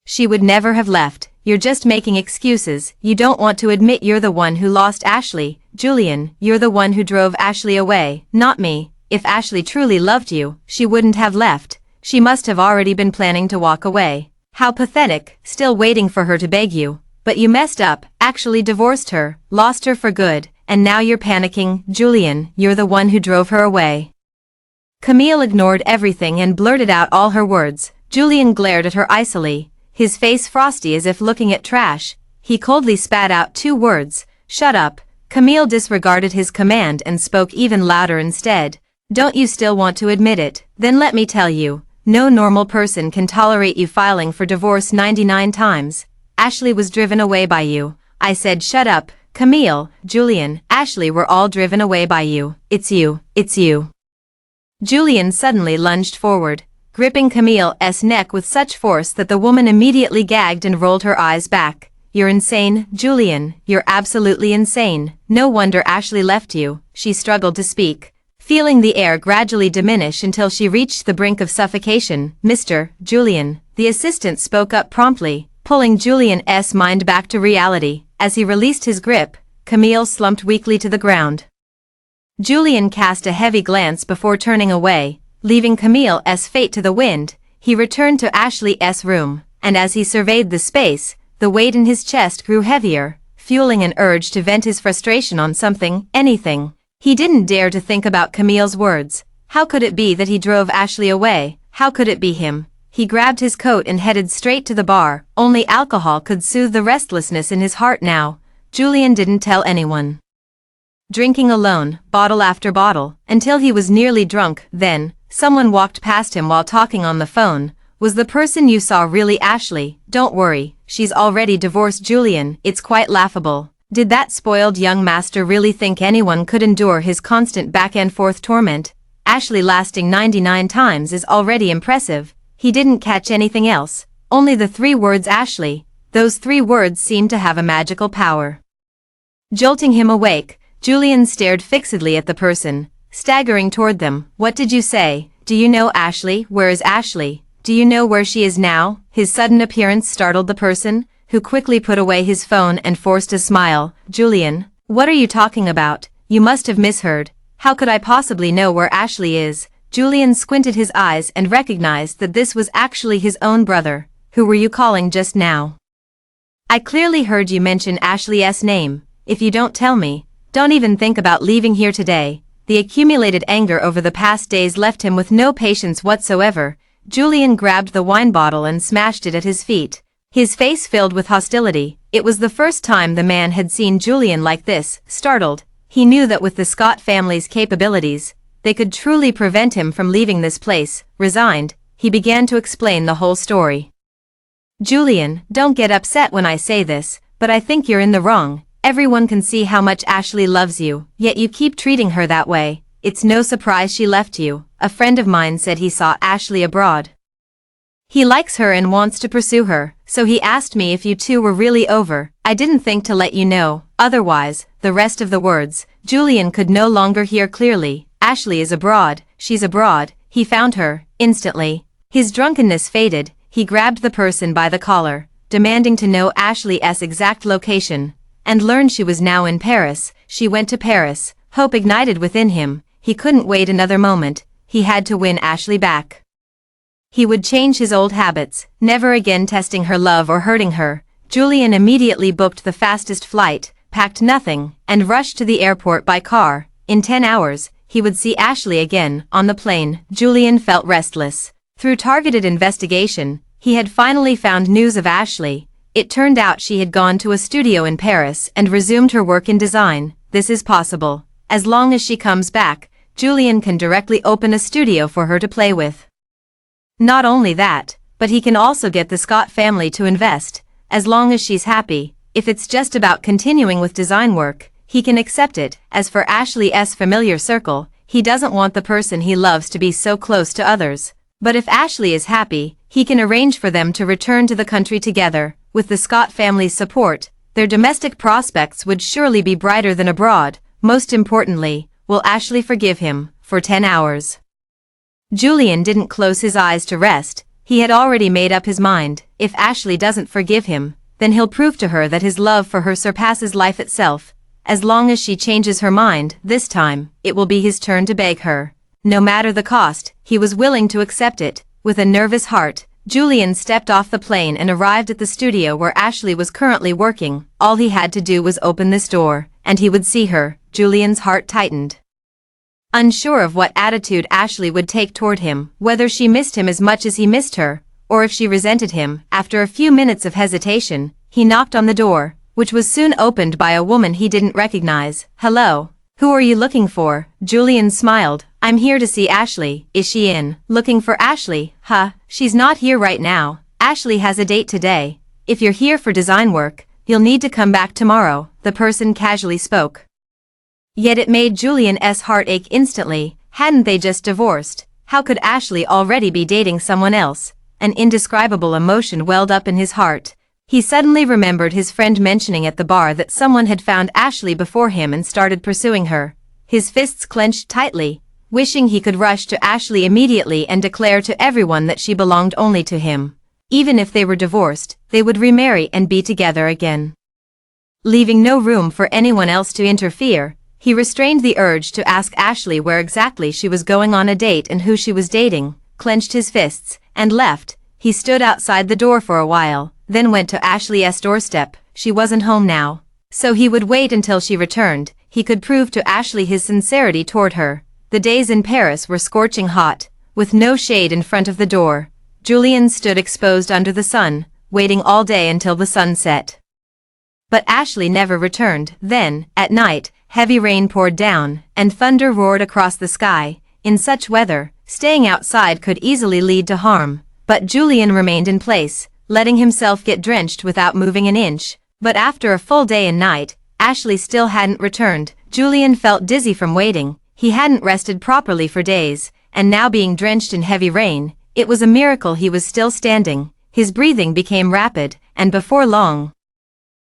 she would never have left. You're just making excuses. You don't want to admit you're the one who lost Ashley. Julian, you're the one who drove Ashley away, not me. If Ashley truly loved you, she wouldn't have left. She must have already been planning to walk away. How pathetic, still waiting for her to beg you. But you messed up, actually divorced her, lost her for good, and now you're panicking. Julian, you're the one who drove her away." Camille ignored everything and blurted out all her words. Julian glared at her icily, his face frosty as if looking at trash. He coldly spat out 2 words, "Shut up." Camille disregarded his command and spoke even louder instead. "Don't you still want to admit it? Then let me tell you, no normal person can tolerate you filing for divorce 99 times. Ashley was driven away by you." I said shut up. "Camille, Julian, Ashley were all driven away by you. It's you, it's you." Julian suddenly lunged forward, gripping Camille's neck with such force that the woman immediately gagged and rolled her eyes back. "You're insane, Julian, you're absolutely insane. No wonder Ashley left you." She struggled to speak, feeling the air gradually diminish until she reached the brink of suffocation. "Mr. Julian," the assistant spoke up promptly, pulling Julian's mind back to reality. As he released his grip, Camille slumped weakly to the ground. Julian cast a heavy glance before turning away, leaving Camille's fate to the wind. He returned to Ashley's room, and as he surveyed the space, the weight in his chest grew heavier, fueling an urge to vent his frustration on something, anything. He didn't dare to think about Camille's words. How could it be that he drove Ashley away? How could it be him? He grabbed his coat and headed straight to the bar. Only alcohol could soothe the restlessness in his heart now. Julian didn't tell anyone. Drinking alone, bottle after bottle, until he was nearly drunk. Then, someone walked past him while talking on the phone. "Was the person you saw really Ashley?" "Don't worry, she's already divorced." "Julian, it's quite laughable. Did that spoiled young master really think anyone could endure his constant back and forth torment? Ashley lasting 99 times is already impressive." He didn't catch anything else, only the 3 words Ashley. Those 3 words seemed to have a magical power. Jolting him awake, Julian stared fixedly at the person, staggering toward them. "What did you say? Do you know Ashley? Where is Ashley? Do you know where she is now?" His sudden appearance startled the person, who quickly put away his phone and forced a smile. "Julian, what are you talking about? You must have misheard. How could I possibly know where Ashley is?" Julian squinted his eyes and recognized that this was actually his own brother. "Who were you calling just now? I clearly heard you mention Ashley's name. If you don't tell me, don't even think about leaving here today." The accumulated anger over the past days left him with no patience whatsoever. Julian grabbed the wine bottle and smashed it at his feet, his face filled with hostility. It was the first time the man had seen Julian like this, startled. He knew that with the Scott family's capabilities, they could truly prevent him from leaving this place. Resigned, he began to explain the whole story. "Julian, don't get upset when I say this, but I think you're in the wrong. Everyone can see how much Ashley loves you, yet you keep treating her that way. it's no surprise she left you. A friend of mine said he saw Ashley abroad. He likes her and wants to pursue her, so he asked me if you two were really over. I didn't think to let you know, otherwise, the rest of the words, Julian could no longer hear clearly. Ashley is abroad, she's abroad, he found her, instantly. His drunkenness faded, he grabbed the person by the collar, demanding to know Ashley's exact location, and learned she was now in Paris. She went to Paris, hope ignited within him. He couldn't wait another moment, he had to win Ashley back. He would change his old habits, never again testing her love or hurting her. Julian immediately booked the fastest flight, packed nothing, and rushed to the airport by car. In 10 hours, he would see Ashley again. On the plane, Julian felt restless. Through targeted investigation, he had finally found news of Ashley. It turned out she had gone to a studio in Paris and resumed her work in design. This is possible. As long as she comes back, Julian can directly open a studio for her to play with. Not only that, but he can also get the Scott family to invest, as long as she's happy. If it's just about continuing with design work, he can accept it. As for Ashley's familiar circle, he doesn't want the person he loves to be so close to others. But if Ashley is happy, he can arrange for them to return to the country together. With the Scott family's support, their domestic prospects would surely be brighter than abroad. Most importantly, will Ashley forgive him? For 10 hours. Julian didn't close his eyes to rest. He had already made up his mind. If Ashley doesn't forgive him, then he'll prove to her that his love for her surpasses life itself. As long as she changes her mind, this time, it will be his turn to beg her. No matter the cost, he was willing to accept it. With a nervous heart, Julian stepped off the plane and arrived at the studio where Ashley was currently working. All he had to do was open this door, and he would see her. Julian's heart tightened. Unsure of what attitude Ashley would take toward him, whether she missed him as much as he missed her, or if she resented him, after a few minutes of hesitation, he knocked on the door, which was soon opened by a woman he didn't recognize. Hello, who are you looking for? Julian smiled. I'm here to see Ashley. Is she in? Looking for Ashley? She's not here right now. Ashley has a date today. If you're here for design work, you'll need to come back tomorrow, the person casually spoke. Yet it made Julian's heart ache instantly. Hadn't they just divorced? How could Ashley already be dating someone else? An indescribable emotion welled up in his heart. He suddenly remembered his friend mentioning at the bar that someone had found Ashley before him and started pursuing her. His fists clenched tightly, wishing he could rush to Ashley immediately and declare to everyone that she belonged only to him. Even if they were divorced, they would remarry and be together again. Leaving no room for anyone else to interfere, he restrained the urge to ask Ashley where exactly she was going on a date and who she was dating, clenched his fists, and left. He stood outside the door for a while, then went to Ashley's doorstep. She wasn't home now, so he would wait until she returned. He could prove to Ashley his sincerity toward her. The days in Paris were scorching hot, with no shade in front of the door. Julian stood exposed under the sun, waiting all day until the sun set. But Ashley never returned. Then, at night, heavy rain poured down, and thunder roared across the sky. In such weather, staying outside could easily lead to harm. But Julian remained in place, letting himself get drenched without moving an inch. But after a full day and night, Ashley still hadn't returned. Julian felt dizzy from waiting. He hadn't rested properly for days, and now being drenched in heavy rain, it was a miracle he was still standing. His breathing became rapid, and before long,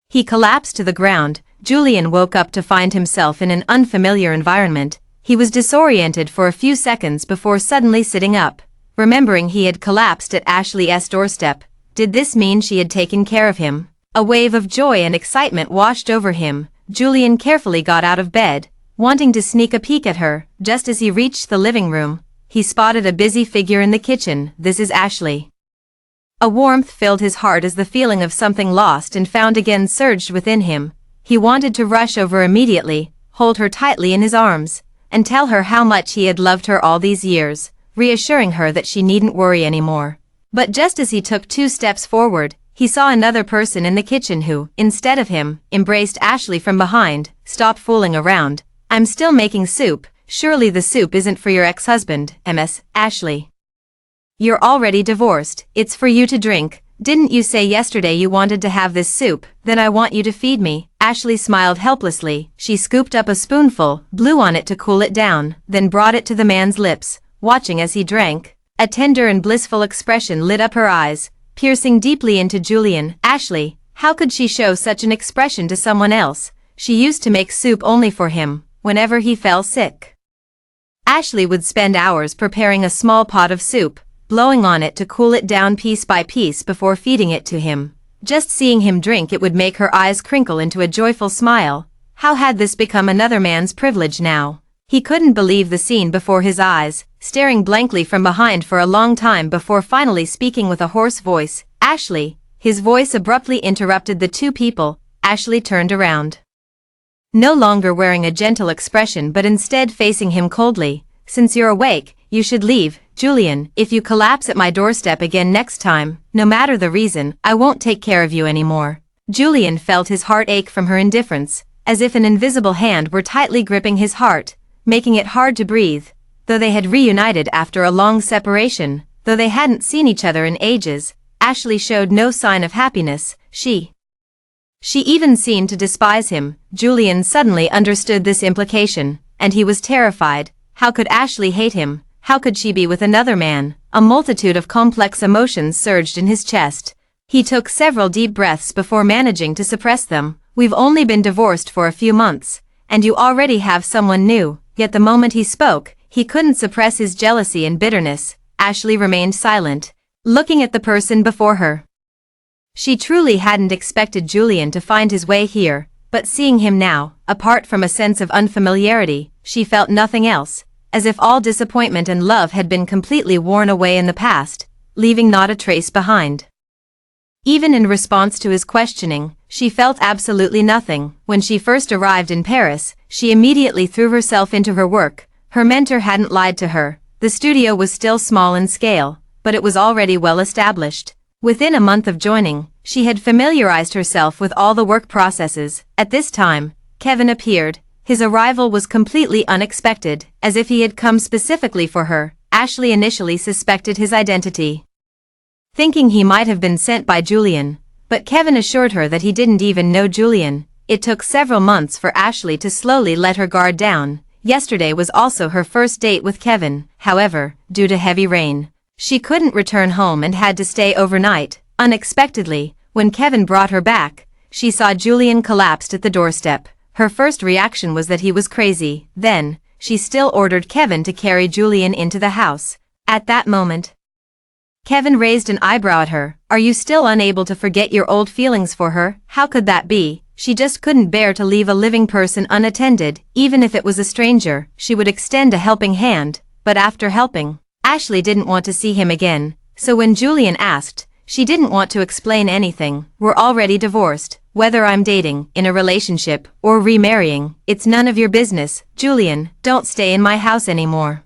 he collapsed to the ground. Julian woke up to find himself in an unfamiliar environment. He was disoriented for a few seconds before suddenly sitting up, remembering he had collapsed at Ashley's doorstep. Did this mean she had taken care of him? A wave of joy and excitement washed over him. Julian carefully got out of bed, wanting to sneak a peek at her. Just as he reached the living room, he spotted a busy figure in the kitchen. This is Ashley. A warmth filled his heart as the feeling of something lost and found again surged within him. He wanted to rush over immediately, hold her tightly in his arms, and tell her how much he had loved her all these years, reassuring her that she needn't worry anymore. But just as he took 2 steps forward, he saw another person in the kitchen who, instead of him, embraced Ashley from behind. Stop fooling around. I'm still making soup. Surely the soup isn't for your ex-husband, Ms. Ashley. You're already divorced. It's for you to drink. Didn't you say yesterday you wanted to have this soup? Then I want you to feed me. Ashley smiled helplessly. She scooped up a spoonful, blew on it to cool it down, then brought it to the man's lips, watching as he drank. A tender and blissful expression lit up her eyes, piercing deeply into Julian. Ashley, how could she show such an expression to someone else? She used to make soup only for him, whenever he fell sick. Ashley would spend hours preparing a small pot of soup, blowing on it to cool it down piece by piece before feeding it to him. Just seeing him drink it would make her eyes crinkle into a joyful smile. How had this become another man's privilege now? He couldn't believe the scene before his eyes, staring blankly from behind for a long time before finally speaking with a hoarse voice. Ashley. His voice abruptly interrupted the two people. Ashley turned around. No longer wearing a gentle expression but instead facing him coldly. Since you're awake, you should leave, Julian. If you collapse at my doorstep again next time, no matter the reason, I won't take care of you anymore. Julian felt his heart ache from her indifference, as if an invisible hand were tightly gripping his heart, making it hard to breathe. Though they had reunited after a long separation, though they hadn't seen each other in ages, Ashley showed no sign of happiness. She even seemed to despise him. Julian suddenly understood this implication, and he was terrified. How could Ashley hate him? How could she be with another man? A multitude of complex emotions surged in his chest. He took several deep breaths before managing to suppress them. We've only been divorced for a few months, and you already have someone new. Yet the moment he spoke, he couldn't suppress his jealousy and bitterness. Ashley remained silent, looking at the person before her. She truly hadn't expected Julian to find his way here, but seeing him now, apart from a sense of unfamiliarity, she felt nothing else, as if all disappointment and love had been completely worn away in the past, leaving not a trace behind. Even in response to his questioning, she felt absolutely nothing. When she first arrived in Paris, she immediately threw herself into her work. Her mentor hadn't lied to her. The studio was still small in scale, but it was already well established. Within a month of joining, she had familiarized herself with all the work processes. At this time, Kevin appeared. His arrival was completely unexpected, as if he had come specifically for her. Ashley initially suspected his identity, thinking he might have been sent by Julian, but Kevin assured her that he didn't even know Julian. It took several months for Ashley to slowly let her guard down. Yesterday was also her first date with Kevin. However, due to heavy rain, she couldn't return home and had to stay overnight. Unexpectedly, when Kevin brought her back, she saw Julian collapsed at the doorstep. Her first reaction was that he was crazy. Then, she still ordered Kevin to carry Julian into the house. At that moment, Kevin raised an eyebrow at her. Are you still unable to forget your old feelings for her? How could that be? She just couldn't bear to leave a living person unattended. Even if it was a stranger, she would extend a helping hand. But after helping, Ashley didn't want to see him again. So when Julian asked, she didn't want to explain anything. We're already divorced. Whether I'm dating, in a relationship, or remarrying, it's none of your business. Julian, don't stay in my house anymore.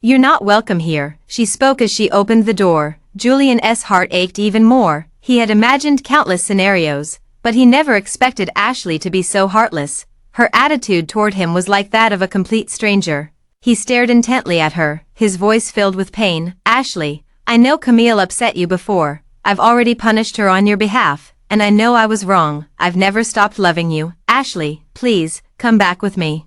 You're not welcome here. She spoke as she opened the door. Julian's heart ached even more. He had imagined countless scenarios, but he never expected Ashley to be so heartless. Her attitude toward him was like that of a complete stranger. He stared intently at her, his voice filled with pain. Ashley, I know Camille upset you before. I've already punished her on your behalf, and I know I was wrong. I've never stopped loving you. Ashley, please, come back with me.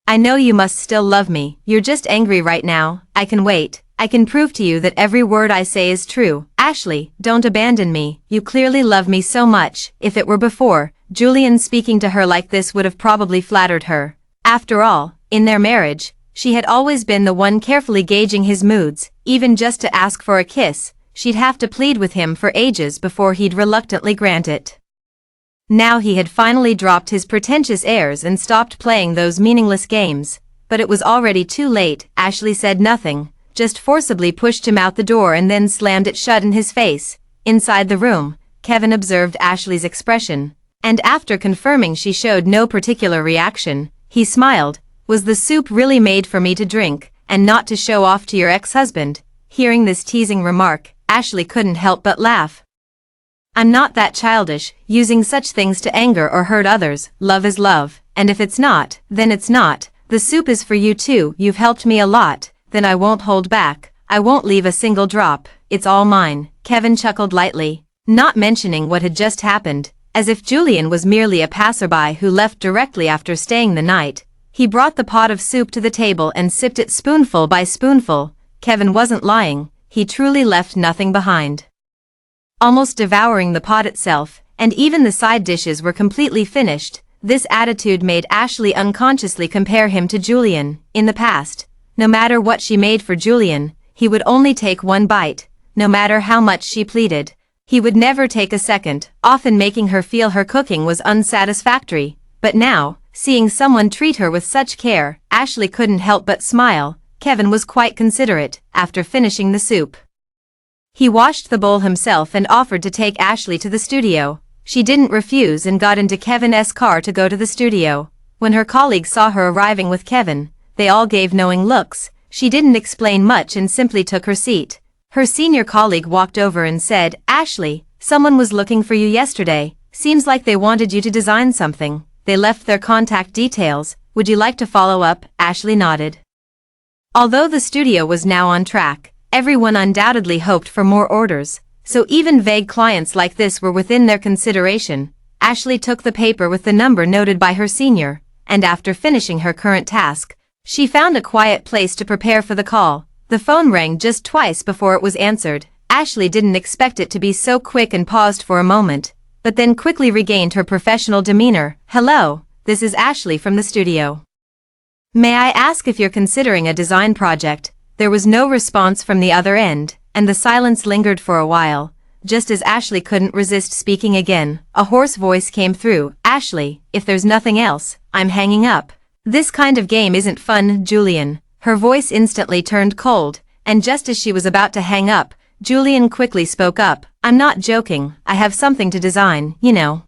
I know you must still love me. You're just angry right now. I can wait. I can prove to you that every word I say is true. Ashley, don't abandon me. You clearly love me so much. If it were before, Julian speaking to her like this would have probably flattered her. After all, in their marriage, she had always been the one carefully gauging his moods. Even just to ask for a kiss, she'd have to plead with him for ages before he'd reluctantly grant it. Now he had finally dropped his pretentious airs and stopped playing those meaningless games, but it was already too late. Ashley said nothing, just forcibly pushed him out the door and then slammed it shut in his face. Inside the room, Kevin observed Ashley's expression, and after confirming she showed no particular reaction, he smiled. Was the soup really made for me to drink, and not to show off to your ex-husband? Hearing this teasing remark, Ashley couldn't help but laugh. I'm not that childish, using such things to anger or hurt others. Love is love, and if it's not, then it's not. The soup is for you too. You've helped me a lot, then I won't hold back. I won't leave a single drop, it's all mine, Kevin chuckled lightly, not mentioning what had just happened, as if Julian was merely a passerby who left directly after staying the night. He brought the pot of soup to the table and sipped it spoonful by spoonful. Kevin wasn't lying, he truly left nothing behind. Almost devouring the pot itself, and even the side dishes were completely finished. This attitude made Ashley unconsciously compare him to Julian. In the past, no matter what she made for Julian, he would only take one bite. No matter how much she pleaded, he would never take a second, often making her feel her cooking was unsatisfactory. But now, seeing someone treat her with such care, Ashley couldn't help but smile. Kevin was quite considerate. After finishing the soup, he washed the bowl himself and offered to take Ashley to the studio. She didn't refuse and got into Kevin's car to go to the studio. When her colleagues saw her arriving with Kevin, they all gave knowing looks. She didn't explain much and simply took her seat. Her senior colleague walked over and said, "Ashley, someone was looking for you yesterday. Seems like they wanted you to design something. They left their contact details. Would you like to follow up?" Ashley nodded. Although the studio was now on track, everyone undoubtedly hoped for more orders, so even vague clients like this were within their consideration. Ashley took the paper with the number noted by her senior, and after finishing her current task, she found a quiet place to prepare for the call. The phone rang just twice before it was answered. Ashley didn't expect it to be so quick and paused for a moment, but then quickly regained her professional demeanor. "Hello, this is Ashley from the studio. May I ask if you're considering a design project?" There was no response from the other end, and the silence lingered for a while. Just as Ashley couldn't resist speaking again, a hoarse voice came through. "Ashley, if there's nothing else, I'm hanging up. This kind of game isn't fun, Julian." Her voice instantly turned cold, and just as she was about to hang up, Julian quickly spoke up. "I'm not joking, I have something to design, you know.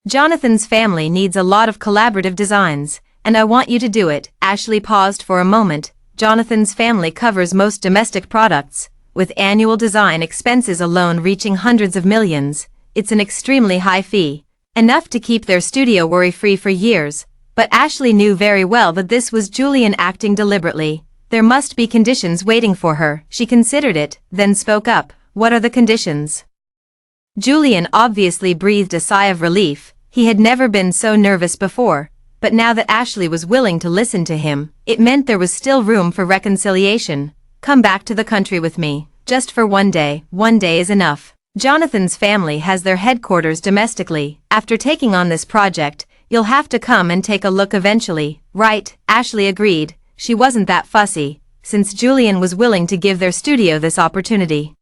Jonathan's family needs a lot of collaborative designs, and I want you to do it." Ashley paused for a moment. Jonathan's family covers most domestic products, with annual design expenses alone reaching hundreds of millions. It's an extremely high fee, enough to keep their studio worry-free for years. But Ashley knew very well that this was Julian acting deliberately. There must be conditions waiting for her. She considered it, then spoke up. "What are the conditions?" Julian obviously breathed a sigh of relief. He had never been so nervous before, but now that Ashley was willing to listen to him, it meant there was still room for reconciliation. "Come back to the country with me, just for one day. One day is enough. Jonathan's family has their headquarters domestically. After taking on this project, you'll have to come and take a look eventually." "Right," Ashley agreed. She wasn't that fussy, since Julian was willing to give their studio this opportunity.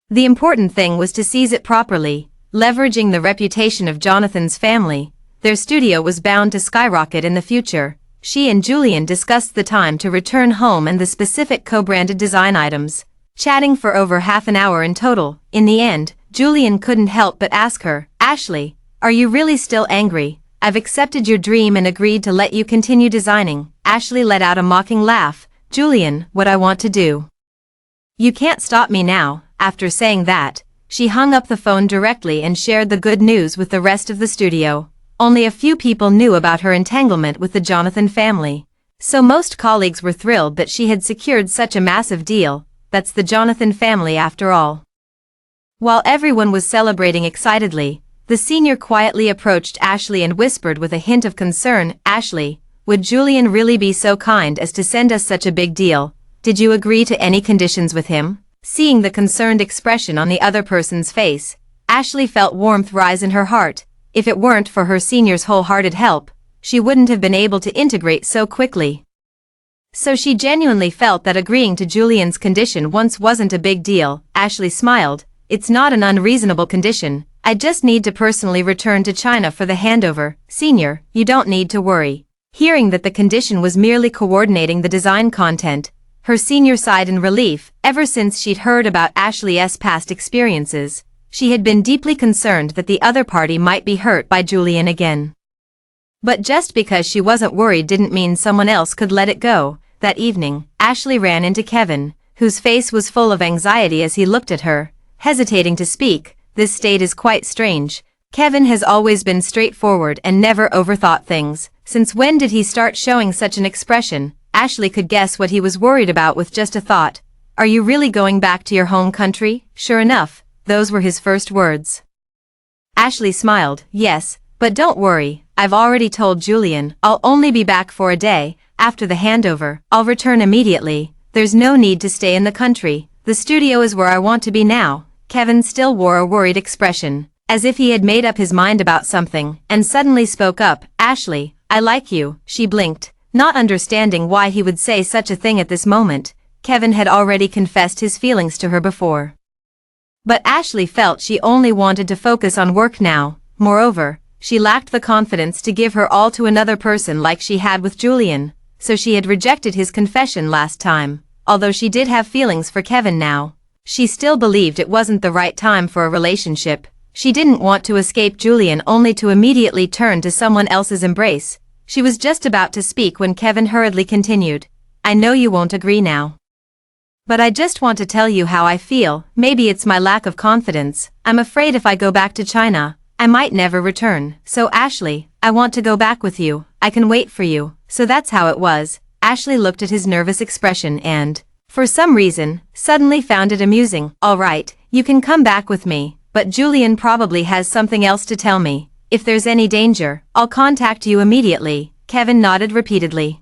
The important thing was to seize it properly, leveraging the reputation of Jonathan's family. Their studio was bound to skyrocket in the future. She and Julian discussed the time to return home and the specific co-branded design items, chatting for over half an hour in total. In the end, Julian couldn't help but ask her, "Ashley, are you really still angry? I've accepted your dream and agreed to let you continue designing." Ashley let out a mocking laugh. "Julian, what I want to do. You can't stop me now." After saying that, she hung up the phone directly and shared the good news with the rest of the studio. Only a few people knew about her entanglement with the Jonathan family, so most colleagues were thrilled that she had secured such a massive deal. That's the Jonathan family after all. While everyone was celebrating excitedly, the senior quietly approached Ashley and whispered with a hint of concern, "Ashley, would Julian really be so kind as to send us such a big deal? Did you agree to any conditions with him?" Seeing the concerned expression on the other person's face, Ashley felt warmth rise in her heart. If it weren't for her senior's wholehearted help, she wouldn't have been able to integrate so quickly. So she genuinely felt that agreeing to Julian's condition once wasn't a big deal. Ashley smiled. "It's not an unreasonable condition. I just need to personally return to China for the handover. Senior, you don't need to worry." Hearing that the condition was merely coordinating the design content, her senior sighed in relief. Ever since she'd heard about Ashley's past experiences, she had been deeply concerned that the other party might be hurt by Julian again. But just because she wasn't worried didn't mean someone else could let it go. That evening, Ashley ran into Kevin, whose face was full of anxiety as he looked at her, hesitating to speak. "This state is quite strange." Kevin has always been straightforward and never overthought things. Since when did he start showing such an expression? Ashley could guess what he was worried about with just a thought. "Are you really going back to your home country?" Sure enough, those were his first words. Ashley smiled. "Yes, but don't worry, I've already told Julian I'll only be back for a day. After the handover, I'll return immediately. There's no need to stay in the country. The studio is where I want to be now." Kevin still wore a worried expression, as if he had made up his mind about something, and suddenly spoke up. "Ashley, I like you." She blinked, not understanding why he would say such a thing at this moment. Kevin had already confessed his feelings to her before. But Ashley felt she only wanted to focus on work now. Moreover, she lacked the confidence to give her all to another person like she had with Julian, so she had rejected his confession last time. Although she did have feelings for Kevin now, she still believed it wasn't the right time for a relationship. She didn't want to escape Julian only to immediately turn to someone else's embrace. She was just about to speak when Kevin hurriedly continued. "I know you won't agree now, but I just want to tell you how I feel. Maybe it's my lack of confidence. I'm afraid if I go back to China, I might never return. So Ashley, I want to go back with you. I can wait for you." So that's how it was. Ashley looked at his nervous expression and, for some reason, suddenly found it amusing. "All right, you can come back with me, but Julian probably has something else to tell me. If there's any danger, I'll contact you immediately." Kevin nodded repeatedly.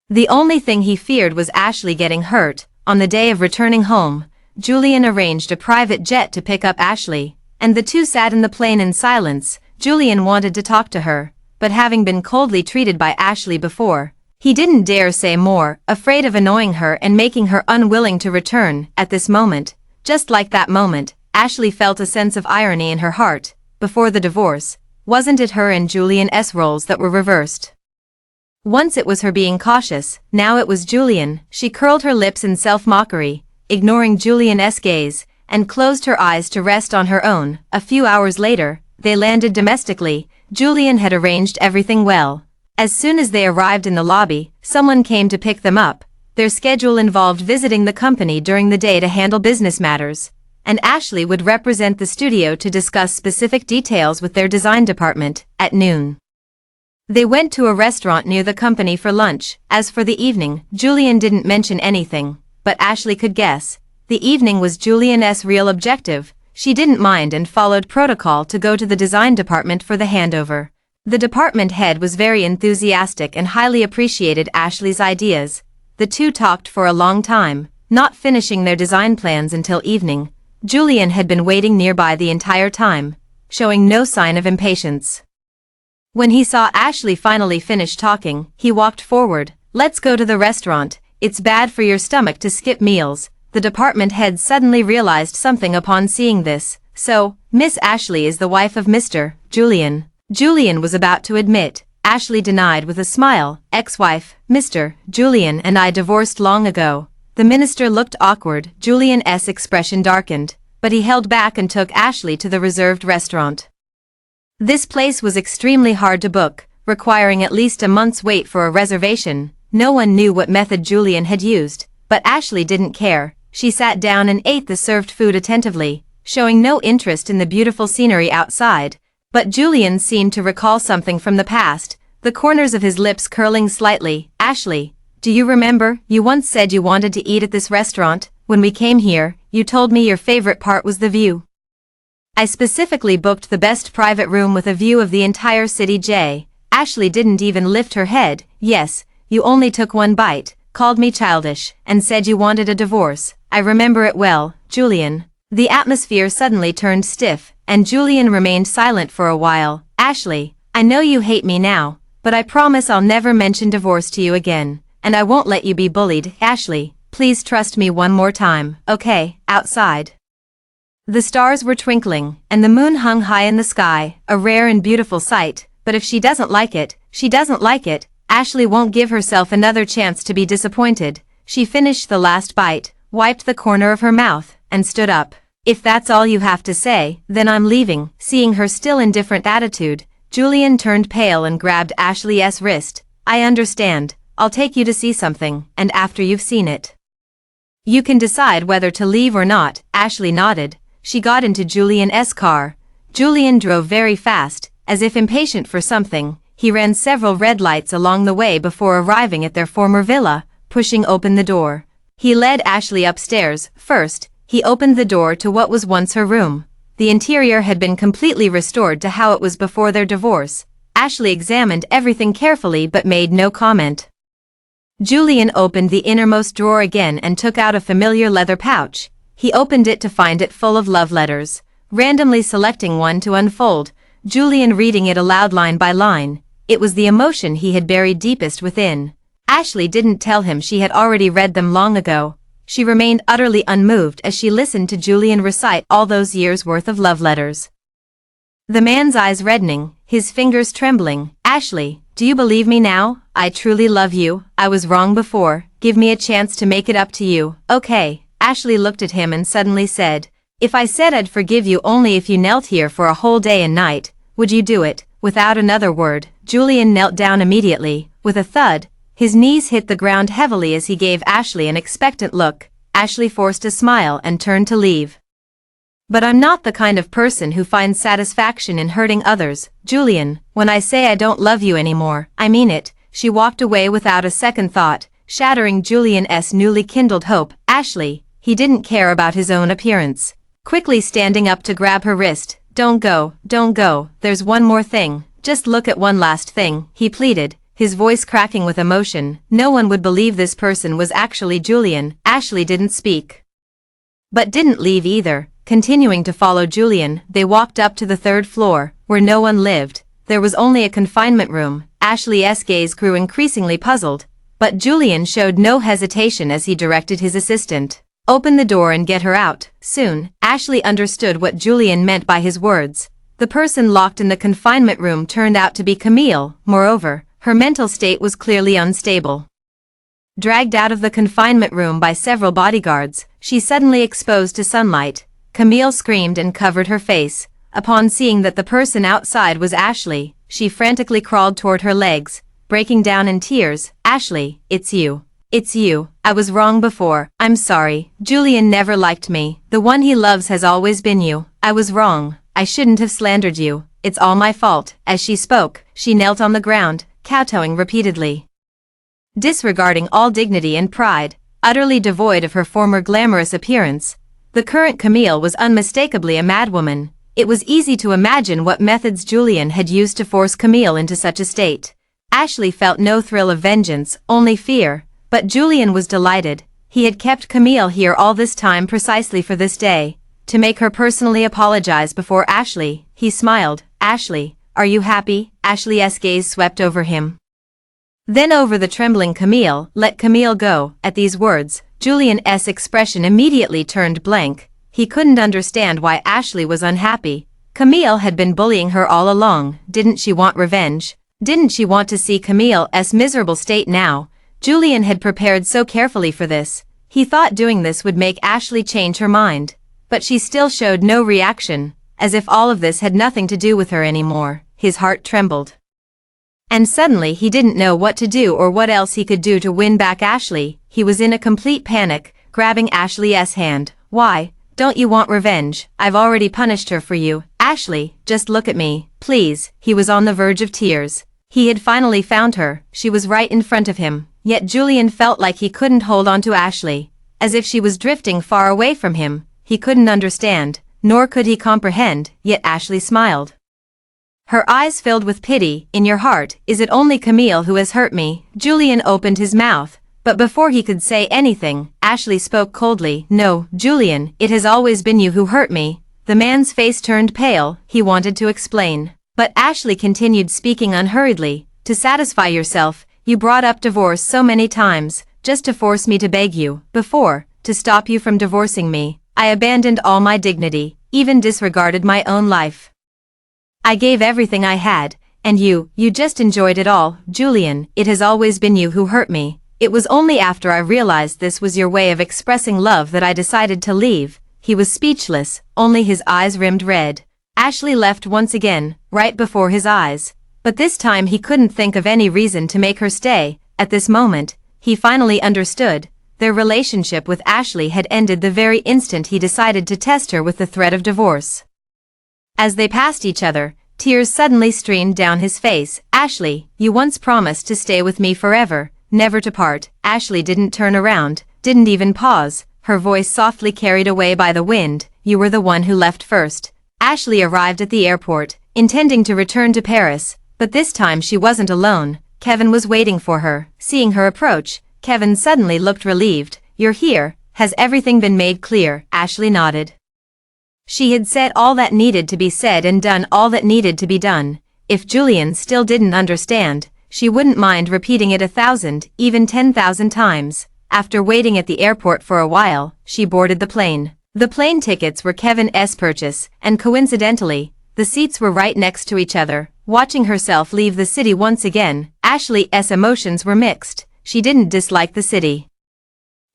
The only thing he feared was Ashley getting hurt. On the day of returning home, Julian arranged a private jet to pick up Ashley, and the two sat in the plane in silence. Julian wanted to talk to her, but having been coldly treated by Ashley before, he didn't dare say more, afraid of annoying her and making her unwilling to return. At this moment, just like that moment, Ashley felt a sense of irony in her heart. Before the divorce, wasn't it her and Julian's roles that were reversed? Once it was her being cautious, now it was Julian. She curled her lips in self-mockery, ignoring Julian's gaze, and closed her eyes to rest on her own. A few hours later, they landed domestically. Julian had arranged everything well. As soon as they arrived in the lobby, someone came to pick them up. Their schedule involved visiting the company during the day to handle business matters, and Ashley would represent the studio to discuss specific details with their design department. At noon, they went to a restaurant near the company for lunch. As for the evening, Julian didn't mention anything, but Ashley could guess. The evening was Julian's real objective. She didn't mind and followed protocol to go to the design department for the handover. The department head was very enthusiastic and highly appreciated Ashley's ideas. The two talked for a long time, not finishing their design plans until evening. Julian had been waiting nearby the entire time, showing no sign of impatience. When he saw Ashley finally finish talking, he walked forward. "Let's go to the restaurant. It's bad for your stomach to skip meals." The department head suddenly realized something upon seeing this. "So, Miss Ashley is the wife of Mr. Julian." Julian was about to admit. Ashley denied with a smile. "Ex-wife, Mr. Julian and I divorced long ago." The minister looked awkward. Julian's expression darkened, but he held back and took Ashley to the reserved restaurant. This place was extremely hard to book, requiring at least a month's wait for a reservation. No one knew what method Julian had used, but Ashley didn't care. She sat down and ate the served food attentively, showing no interest in the beautiful scenery outside. But Julian seemed to recall something from the past, the corners of his lips curling slightly. "Ashley, do you remember, you once said you wanted to eat at this restaurant? When we came here, you told me your favorite part was the view. I specifically booked the best private room with a view of the entire city." Ashley didn't even lift her head. "Yes, you only took one bite, called me childish, and said you wanted a divorce. I remember it well, Julian." The atmosphere suddenly turned stiff, and Julian remained silent for a while. "Ashley, I know you hate me now, but I promise I'll never mention divorce to you again, and I won't let you be bullied. Ashley, please trust me one more time, okay?" Outside, the stars were twinkling, and the moon hung high in the sky, a rare and beautiful sight. But if she doesn't like it, she doesn't like it. Ashley won't give herself another chance to be disappointed. She finished the last bite, wiped the corner of her mouth, and stood up. "If that's all you have to say, then I'm leaving." Seeing her still in different attitude, Julian turned pale and grabbed Ashley's wrist. "I understand. I'll take you to see something, and after you've seen it, you can decide whether to leave or not." Ashley nodded. She got into Julian's car. Julian drove very fast, as if impatient for something. He ran several red lights along the way before arriving at their former villa. Pushing open the door, He led Ashley upstairs. First, he opened the door to what was once her room. The interior had been completely restored to how it was before their divorce. Ashley examined everything carefully but made no comment. Julian opened the innermost drawer again and took out a familiar leather pouch. He opened it to find it full of love letters. Randomly selecting one to unfold, Julian reading it aloud line by line. It was the emotion he had buried deepest within. Ashley didn't tell him she had already read them long ago. She remained utterly unmoved as she listened to Julian recite all those years' worth of love letters. The man's eyes reddening, his fingers trembling. "Ashley, do you believe me now? I truly love you. I was wrong before. Give me a chance to make it up to you." "Okay." Ashley looked at him and suddenly said, "If I said I'd forgive you only if you knelt here for a whole day and night, would you do it?" Without another word, Julian knelt down immediately. With a thud, his knees hit the ground heavily as he gave Ashley an expectant look. Ashley forced a smile and turned to leave. "But I'm not the kind of person who finds satisfaction in hurting others, Julian. When I say I don't love you anymore, I mean it." She walked away without a second thought, shattering Julian's newly kindled hope. Ashley, he didn't care about his own appearance. Quickly standing up to grab her wrist. Don't go, there's one more thing. Just look at one last thing," he pleaded, his voice cracking with emotion. No one would believe this person was actually Julian. Ashley didn't speak, but didn't leave either. Continuing to follow Julian, they walked up to the third floor, where no one lived. There was only a confinement room. Ashley's gaze grew increasingly puzzled, but Julian showed no hesitation as he directed his assistant. "Open the door and get her out." Soon, Ashley understood what Julian meant by his words. The person locked in the confinement room turned out to be Camille. Moreover, her mental state was clearly unstable. Dragged out of the confinement room by several bodyguards, she suddenly exposed to sunlight. Camille screamed and covered her face. Upon seeing that the person outside was Ashley, she frantically crawled toward her legs, breaking down in tears. "Ashley, it's you. It's you. I was wrong before. I'm sorry. Julian never liked me. The one he loves has always been you. I was wrong. I shouldn't have slandered you. It's all my fault." As she spoke, she knelt on the ground, kowtowing repeatedly. Disregarding all dignity and pride, utterly devoid of her former glamorous appearance, the current Camille was unmistakably a madwoman. It was easy to imagine what methods Julian had used to force Camille into such a state. Ashley felt no thrill of vengeance, only fear, but Julian was delighted. He had kept Camille here all this time precisely for this day, to make her personally apologize before Ashley. He smiled. "Ashley, are you happy?" Ashley's gaze swept over him, then over the trembling Camille. "Let Camille go." At these words, Julian's expression immediately turned blank. He couldn't understand why Ashley was unhappy. Camille had been bullying her all along. Didn't she want revenge? Didn't she want to see Camille's miserable state now? Julian had prepared so carefully for this. He thought doing this would make Ashley change her mind. But she still showed no reaction, as if all of this had nothing to do with her anymore. His heart trembled. And suddenly he didn't know what to do or what else he could do to win back Ashley. He was in a complete panic, grabbing Ashley's hand. "Why, don't you want revenge? I've already punished her for you. Ashley, just look at me, please." He was on the verge of tears. He had finally found her. She was right in front of him. Yet Julian felt like he couldn't hold on to Ashley, as if she was drifting far away from him. He couldn't understand, nor could he comprehend, yet Ashley smiled. Her eyes filled with pity. "In your heart, is it only Camille who has hurt me?" Julian opened his mouth, but before he could say anything, Ashley spoke coldly. "No, Julian, it has always been you who hurt me." The man's face turned pale. He wanted to explain, but Ashley continued speaking unhurriedly. "To satisfy yourself, you brought up divorce so many times, just to force me to beg you. Before, to stop you from divorcing me, I abandoned all my dignity, even disregarded my own life. I gave everything I had, and you just enjoyed it all. Julian, it has always been you who hurt me. It was only after I realized this was your way of expressing love that I decided to leave." He was speechless, only his eyes rimmed red. Ashley left once again, right before his eyes. But this time he couldn't think of any reason to make her stay. At this moment, he finally understood. Their relationship with Ashley had ended the very instant he decided to test her with the threat of divorce. As they passed each other, tears suddenly streamed down his face. "Ashley, you once promised to stay with me forever, never to part." Ashley didn't turn around. didn't even pause, her voice softly carried away by the wind. You were the one who left first. Ashley arrived at the airport, intending to return to Paris, but this time she wasn't alone. Kevin was waiting for her. Seeing her approach, Kevin suddenly looked relieved. You're here, has everything been made clear? Ashley nodded. She had said all that needed to be said and done all that needed to be done. If Julian still didn't understand, she wouldn't mind repeating it 1,000, even 10,000 times. After waiting at the airport for a while, she boarded the plane. The plane tickets were Kevin's purchase, and coincidentally, the seats were right next to each other. Watching herself leave the city once again, Ashley's emotions were mixed. She didn't dislike the city.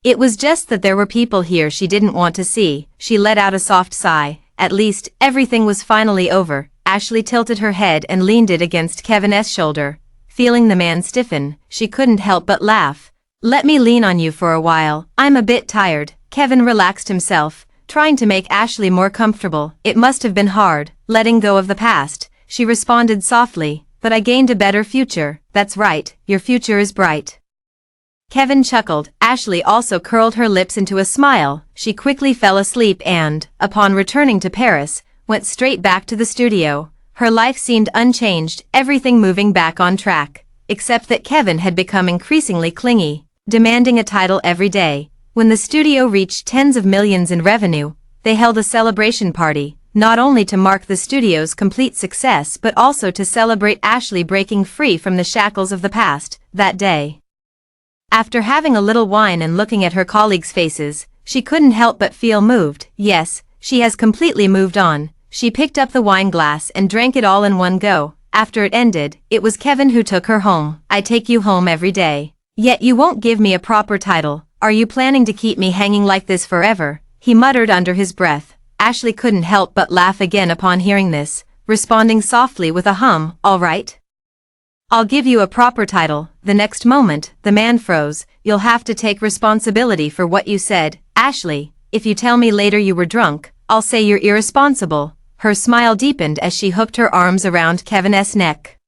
It was just that there were people here she didn't want to see. She let out a soft sigh. At least, everything was finally over. Ashley tilted her head and leaned it against Kevin's shoulder. Feeling the man stiffen, she couldn't help but laugh. Let me lean on you for a while, I'm a bit tired. Kevin relaxed himself, trying to make Ashley more comfortable. It must have been hard, letting go of the past. She responded softly, but I gained a better future. That's right, your future is bright. Kevin chuckled. Ashley also curled her lips into a smile. She quickly fell asleep and, upon returning to Paris, went straight back to the studio. Her life seemed unchanged, everything moving back on track, except that Kevin had become increasingly clingy, demanding a title every day. When the studio reached tens of millions in revenue, they held a celebration party, not only to mark the studio's complete success but also to celebrate Ashley breaking free from the shackles of the past. That day, after having a little wine and looking at her colleagues' faces, she couldn't help but feel moved. Yes, she has completely moved on. She picked up the wine glass and drank it all in one go. After it ended, it was Kevin who took her home. I take you home every day. Yet you won't give me a proper title. Are you planning to keep me hanging like this forever? He muttered under his breath. Ashley couldn't help but laugh again upon hearing this, responding softly with a hum. All right. I'll give you a proper title. The next moment, the man froze. You'll have to take responsibility for what you said. Ashley, if you tell me later you were drunk, I'll say you're irresponsible. Her smile deepened as she hooked her arms around Kevin's neck,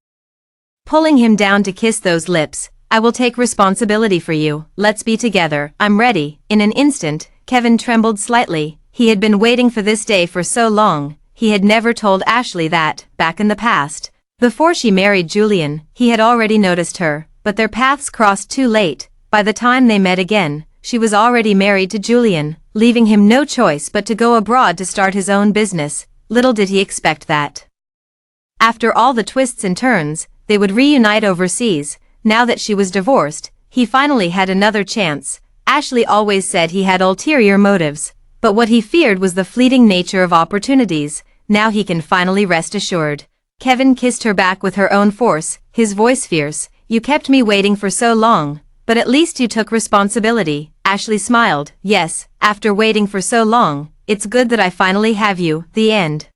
pulling him down to kiss those lips. I will take responsibility for you. Let's be together. I'm ready. In an instant, Kevin trembled slightly. He had been waiting for this day for so long. He had never told Ashley that, back in the past, before she married Julian, he had already noticed her, but their paths crossed too late. By the time they met again, she was already married to Julian, leaving him no choice but to go abroad to start his own business. Little did he expect that, after all the twists and turns, they would reunite overseas. Now that she was divorced, he finally had another chance. Ashley always said he had ulterior motives, but what he feared was the fleeting nature of opportunities. Now he can finally rest assured. Kevin kissed her back with her own force, his voice fierce. You kept me waiting for so long, but at least you took responsibility. Ashley smiled. Yes, after waiting for so long, it's good that I finally have you. The end.